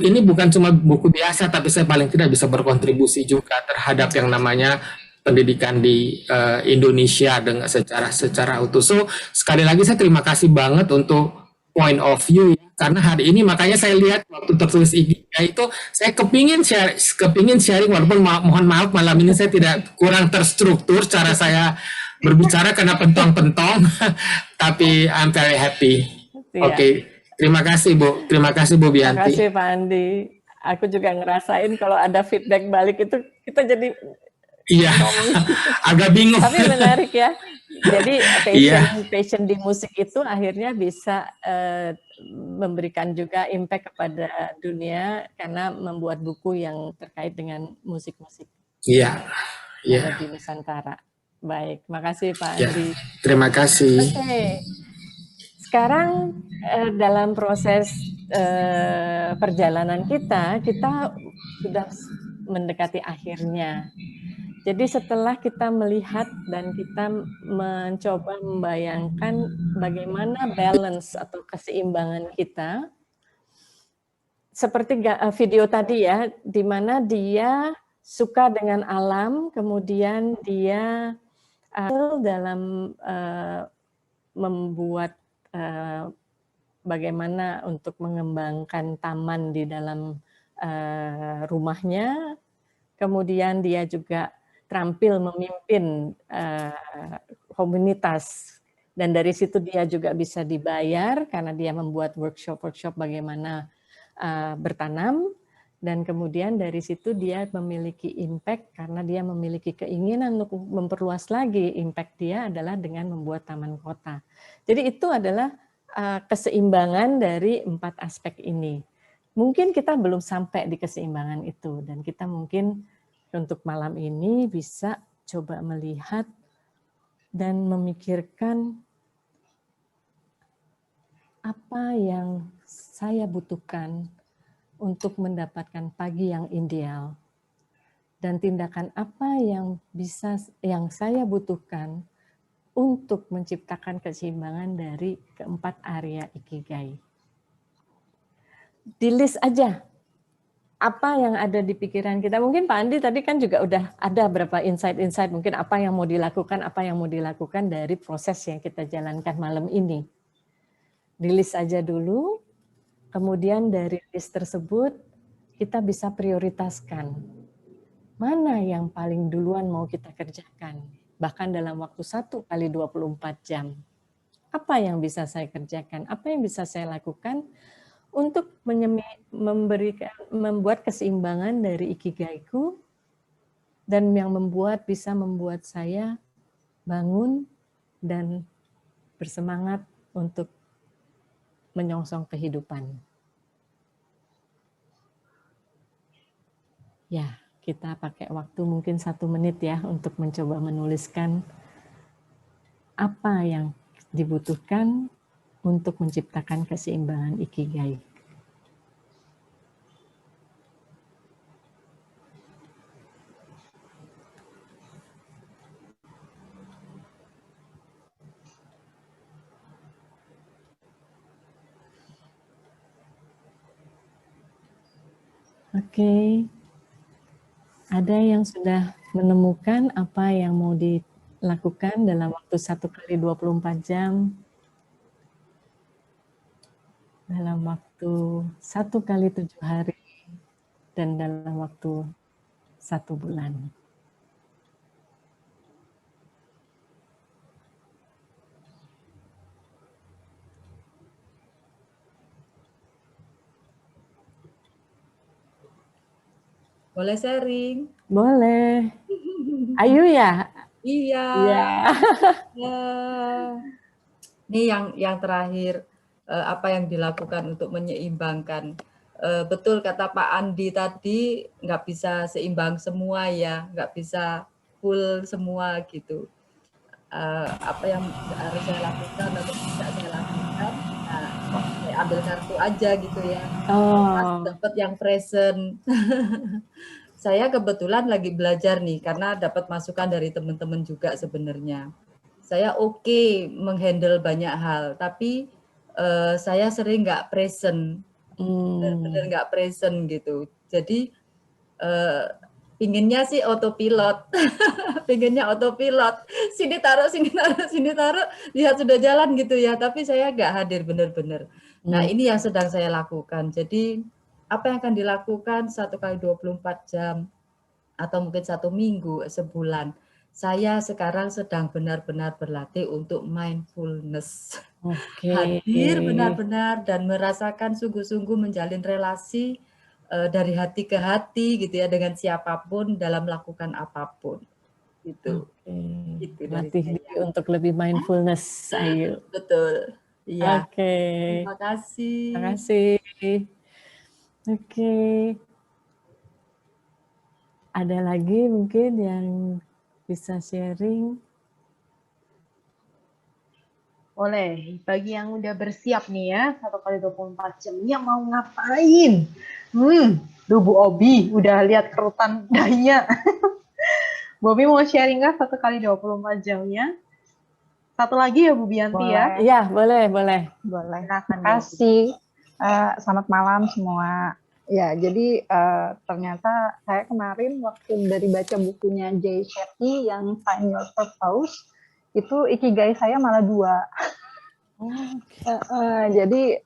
ini bukan cuma buku biasa, tapi saya paling tidak bisa berkontribusi juga terhadap yang namanya pendidikan di Indonesia dengan secara utuh. So sekali lagi saya terima kasih banget untuk point of view ya, karena hari ini makanya saya lihat waktu tertulis Ikigai itu saya kepingin sharing walaupun mohon maaf malam ini saya tidak kurang terstruktur cara saya berbicara karena pentong-pentong tapi I'm very happy. Oke. Terima kasih Bu Bianti. Terima kasih Pak Andi. Aku juga ngerasain kalau ada feedback balik itu kita jadi agak bingung. Tapi menarik ya. Jadi passion di musik itu akhirnya bisa memberikan juga impact kepada dunia karena membuat buku yang terkait dengan musik-musik Iya, yang ada iya. di Nusantara. Baik, makasih Pak Ya, Andri. terima kasih. Oke, sekarang dalam proses perjalanan kita sudah mendekati akhirnya. Jadi setelah kita melihat dan kita mencoba membayangkan bagaimana balance atau keseimbangan kita, seperti video tadi ya, di mana dia suka dengan alam, kemudian dia dalam membuat bagaimana untuk mengembangkan taman di dalam rumahnya, kemudian dia juga terampil memimpin komunitas, dan dari situ dia juga bisa dibayar karena dia membuat workshop bagaimana bertanam, dan kemudian dari situ dia memiliki impact karena dia memiliki keinginan untuk memperluas lagi impact dia adalah dengan membuat taman kota. Jadi itu adalah keseimbangan dari 4 aspek ini. Mungkin kita belum sampai di keseimbangan itu, dan kita mungkin untuk malam ini bisa coba melihat dan memikirkan apa yang saya butuhkan untuk mendapatkan pagi yang ideal, dan tindakan apa yang saya butuhkan untuk menciptakan keseimbangan dari keempat area Ikigai. Di list aja apa yang ada di pikiran kita. Mungkin Pak Andi tadi kan juga udah ada berapa insight-insight mungkin apa yang mau dilakukan dari proses yang kita jalankan malam ini. Di list aja dulu, kemudian dari list tersebut kita bisa prioritaskan mana yang paling duluan mau kita kerjakan, bahkan dalam waktu 1 kali 24 jam. Apa yang bisa saya kerjakan, apa yang bisa saya lakukan untuk membuat keseimbangan dari Ikigaiku, dan yang bisa membuat saya bangun dan bersemangat untuk menyongsong kehidupan. Ya, kita pakai waktu mungkin 1 menit ya untuk mencoba menuliskan apa yang dibutuhkan untuk menciptakan keseimbangan Ikigai. Oke. Ada yang sudah menemukan apa yang mau dilakukan dalam waktu 1 kali 24 jam? Dalam waktu 1 kali 7 hari, dan dalam waktu 1 bulan. Boleh sharing? Boleh. Ayu ya? Iya. Iya. Ini yang terakhir, apa yang dilakukan untuk menyeimbangkan. Betul kata Pak Andi tadi, nggak bisa seimbang semua ya, nggak bisa full semua gitu. Apa yang harus saya lakukan atau tidak saya lakukan, nah, saya ambil kartu aja gitu ya. Pas dapat yang present. Saya kebetulan lagi belajar nih, karena dapat masukan dari teman-teman juga sebenarnya. Saya oke menghandle banyak hal, tapi saya sering nggak present, benar-benar nggak present gitu. Jadi pinginnya sih autopilot, pinginnya autopilot. Sini taruh, lihat sudah jalan gitu ya. Tapi saya nggak hadir benar-benar. Nah ini yang sedang saya lakukan. Jadi apa yang akan dilakukan 1 kali 24 jam atau mungkin 1 minggu, sebulan. Saya sekarang sedang benar-benar berlatih untuk mindfulness. Hadir benar-benar dan merasakan sungguh-sungguh menjalin relasi dari hati ke hati gitu ya, dengan siapapun dalam melakukan apapun. Gitu. Gitu Latih diri untuk lebih mindfulness, Ayu. Betul. Iya. Oke. Terima kasih. Terima kasih. Oke. Ada lagi mungkin yang bisa sharing? Boleh, bagi yang udah bersiap nih ya, 1x24 jam ini yang mau ngapain? Bu Obi udah lihat kerutan dahinya. Bu Obi mau sharing nggak 1x24 jamnya? Satu lagi ya Bu Bianti ya? Iya, boleh. Boleh. Terima kasih. Selamat malam semua. Ya, jadi ternyata saya kemarin waktu dari baca bukunya Jay Shetty yang Find Your Purpose, itu ikigai saya malah 2. Jadi,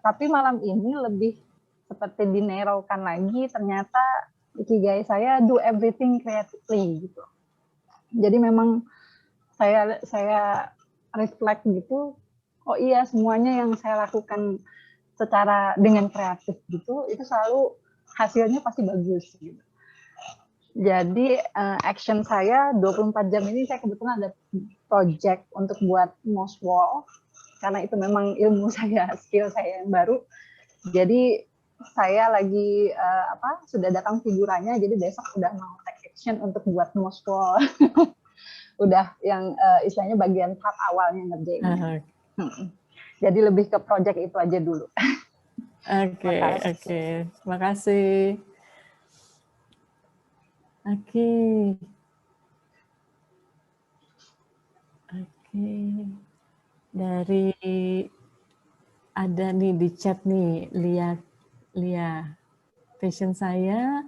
tapi malam ini lebih seperti dinarrowkan lagi, ternyata ikigai saya do everything creatively gitu. Jadi memang saya reflect gitu, oh iya semuanya yang saya lakukan secara dengan kreatif gitu, itu selalu hasilnya pasti bagus gitu. Jadi action saya 24 jam ini saya kebetulan ada project untuk buat mouse wall, karena itu memang ilmu saya, skill saya yang baru. Jadi saya lagi sudah datang figurannya, jadi besok udah mau take action untuk buat mouse wall. Udah yang istilahnya bagian tahap awalnya ngerjainnya. Jadi lebih ke project itu aja dulu. Oke. Terima kasih. Oke. Dari ada nih di chat nih, Lia. Passion saya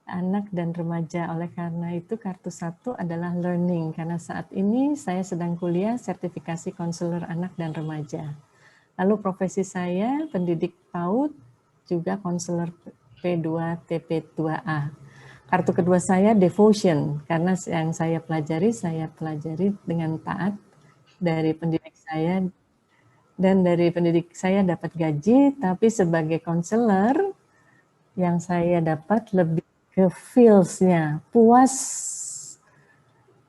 anak dan remaja. Oleh karena itu kartu 1 adalah learning. Karena saat ini saya sedang kuliah sertifikasi konselor anak dan remaja. Lalu profesi saya pendidik PAUD, juga konselor P2 TP2A. Kartu kedua saya devotion, karena yang saya pelajari dengan taat dari pendidik saya, dan dari pendidik saya dapat gaji, tapi sebagai konselor yang saya dapat lebih ke feels-nya, puas.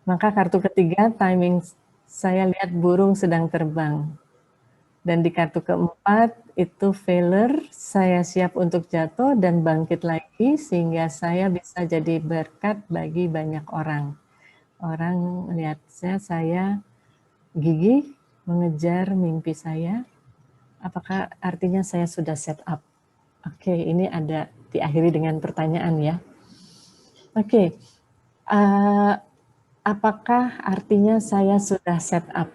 Maka kartu ketiga, timing saya lihat burung sedang terbang. Dan di kartu keempat, itu failure, saya siap untuk jatuh dan bangkit lagi, sehingga saya bisa jadi berkat bagi banyak orang. Orang melihat saya gigih mengejar mimpi saya. Apakah artinya saya sudah set up? Oke, ini ada diakhiri dengan pertanyaan ya. Oke, apakah artinya saya sudah set up?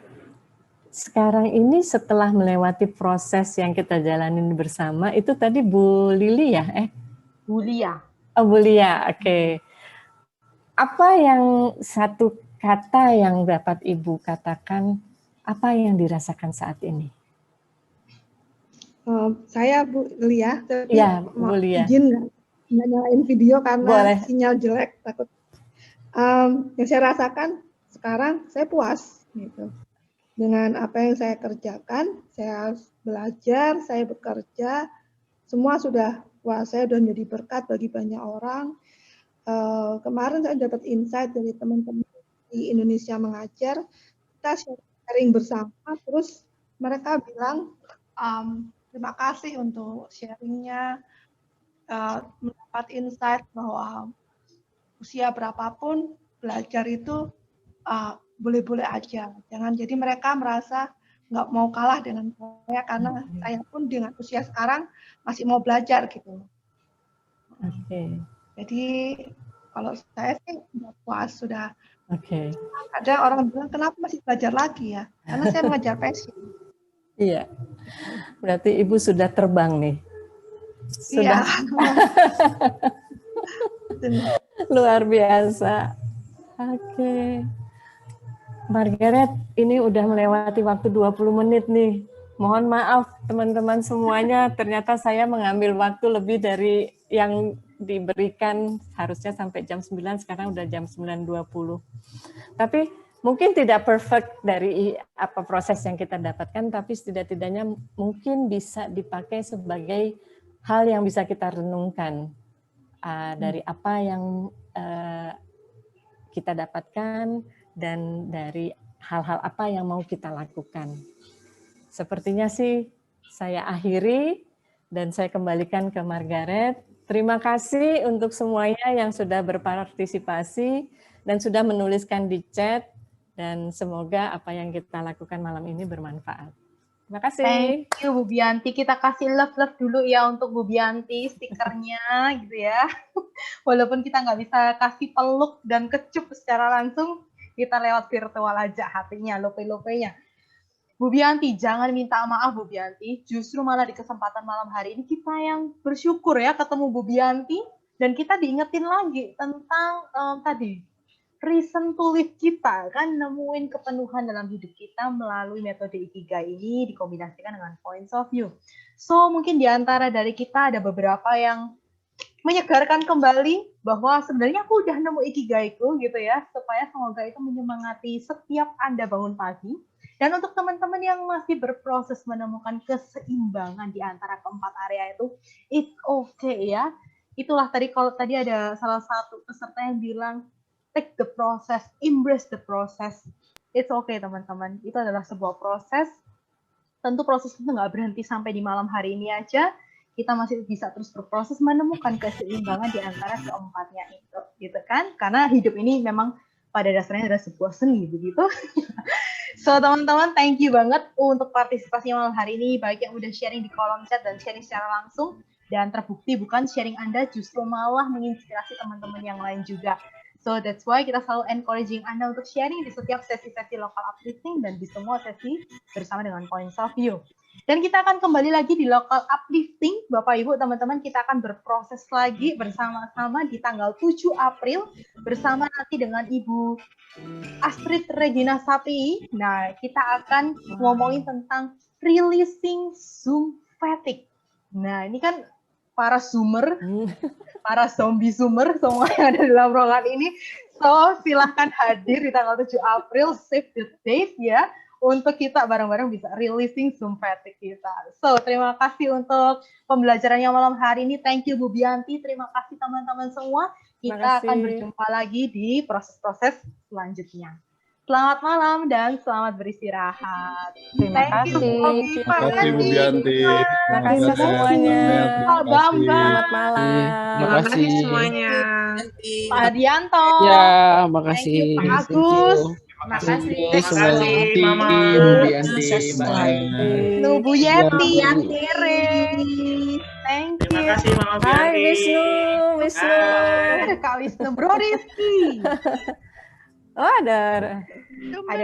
Sekarang ini setelah melewati proses yang kita jalanin bersama, itu tadi Bu Lili ya? Bu Lia. Oh, Bu Lia, oke. Apa yang satu kata yang dapat Ibu katakan, apa yang dirasakan saat ini? Saya Bu Lia, tapi ya, Bu Lia. Izin nggak nyalain video karena boleh. Sinyal jelek, takut. Yang saya rasakan sekarang saya puas gitu. Dengan apa yang saya kerjakan, saya belajar, saya bekerja, semua sudah, saya sudah menjadi berkat bagi banyak orang. Kemarin saya dapat insight dari teman-teman di Indonesia Mengajar, kita sharing bersama, terus mereka bilang, terima kasih untuk sharingnya, mendapat insight bahwa usia berapapun belajar itu boleh-boleh aja. Jangan jadi mereka merasa nggak mau kalah dengan saya, karena saya pun dengan usia sekarang masih mau belajar gitu. Oke. Jadi kalau saya sih udah puas, sudah. Oke. Ada orang bilang kenapa masih belajar lagi ya? Karena saya mengejar passion. Iya. Berarti Ibu sudah terbang nih. Sudah. Iya. Luar biasa. Oke. Margaret, ini udah melewati waktu 20 menit nih. Mohon maaf teman-teman semuanya, ternyata saya mengambil waktu lebih dari yang diberikan, harusnya sampai jam 9, sekarang udah jam 9.20. Tapi mungkin tidak perfect dari apa proses yang kita dapatkan, tapi setidak-tidaknya mungkin bisa dipakai sebagai hal yang bisa kita renungkan dari apa yang kita dapatkan dan dari hal-hal apa yang mau kita lakukan. sepertinya sih saya akhiri dan saya kembalikan ke Margaret. Terima kasih untuk semuanya yang sudah berpartisipasi dan sudah menuliskan di chat, dan semoga apa yang kita lakukan malam ini bermanfaat. Terima kasih. Thank you Bu Bianti. Kita kasih love dulu ya untuk Bu Bianti, stikernya gitu ya. Walaupun kita nggak bisa kasih peluk dan kecup secara langsung, kita lewat virtual aja hatinya, lope-lopenya. Bu Bianti, jangan minta maaf Bu Bianti. Justru malah di kesempatan malam hari ini kita yang bersyukur ya ketemu Bu Bianti, dan kita diingetin lagi tentang tadi reason to live kita, kan nemuin kepenuhan dalam hidup kita melalui metode Ikigai ini dikombinasikan dengan points of view. So, mungkin di antara dari kita ada beberapa yang menyegarkan kembali bahwa sebenarnya aku udah nemu Ikigaiku gitu ya, supaya semoga itu menyemangati setiap Anda bangun pagi. Dan untuk teman-teman yang masih berproses menemukan keseimbangan di antara keempat area itu, it's okay ya. Itulah tadi, kalau tadi ada salah satu peserta yang bilang, take the process, embrace the process. It's okay teman-teman, itu adalah sebuah proses. Tentu proses itu nggak berhenti sampai di malam hari ini aja. Kita masih bisa terus berproses menemukan keseimbangan di antara keempatnya itu, gitu kan? Karena hidup ini memang pada dasarnya adalah sebuah seni, begitu. So teman-teman, thank you banget untuk partisipasi malam hari ini, baik yang udah sharing di kolom chat dan sharing secara langsung, dan terbukti bukan sharing Anda justru malah menginspirasi teman-teman yang lain juga. So that's why kita selalu encouraging Anda untuk sharing di setiap sesi-sesi local uplifting dan di semua sesi bersama dengan points of view. Dan kita akan kembali lagi di local uplifting, Bapak Ibu, teman-teman, kita akan berproses lagi bersama-sama di tanggal 7 April bersama nanti dengan Ibu Astrid Regina Sapi. Nah, kita akan ngomongin tentang releasing Zoom fatigue. Nah, ini kan para zoomer, para zombie zoomer, semua yang ada di dalam ruangan ini. So, silahkan hadir di tanggal 7 April, save the date ya, untuk kita bareng-bareng bisa releasing Zoom fatigue kita. So, terima kasih untuk pembelajarannya malam hari ini. Thank you Bu Bianti, terima kasih teman-teman semua. Kita akan berjumpa lagi di proses-proses selanjutnya. Selamat malam dan selamat beristirahat. Terima kasih. Terima kasih Bu Bianti. Terima kasih semuanya. Pak Bambang. Selamat malam. Terima kasih semuanya. Pak Adianto. Ya, makasih. Pak Agus. Terima kasih. Terima kasih, Mama. Bu Bianti. Bu Yeti. Thank you. Terima kasih Mama Bianti. Hai Wisnu. Kak Wisnu Bro Rizky. Oh, ada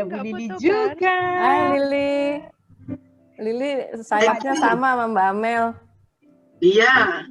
Bu Lili juga. Hai Lili sayapnya sama Mbak Amel. Iya.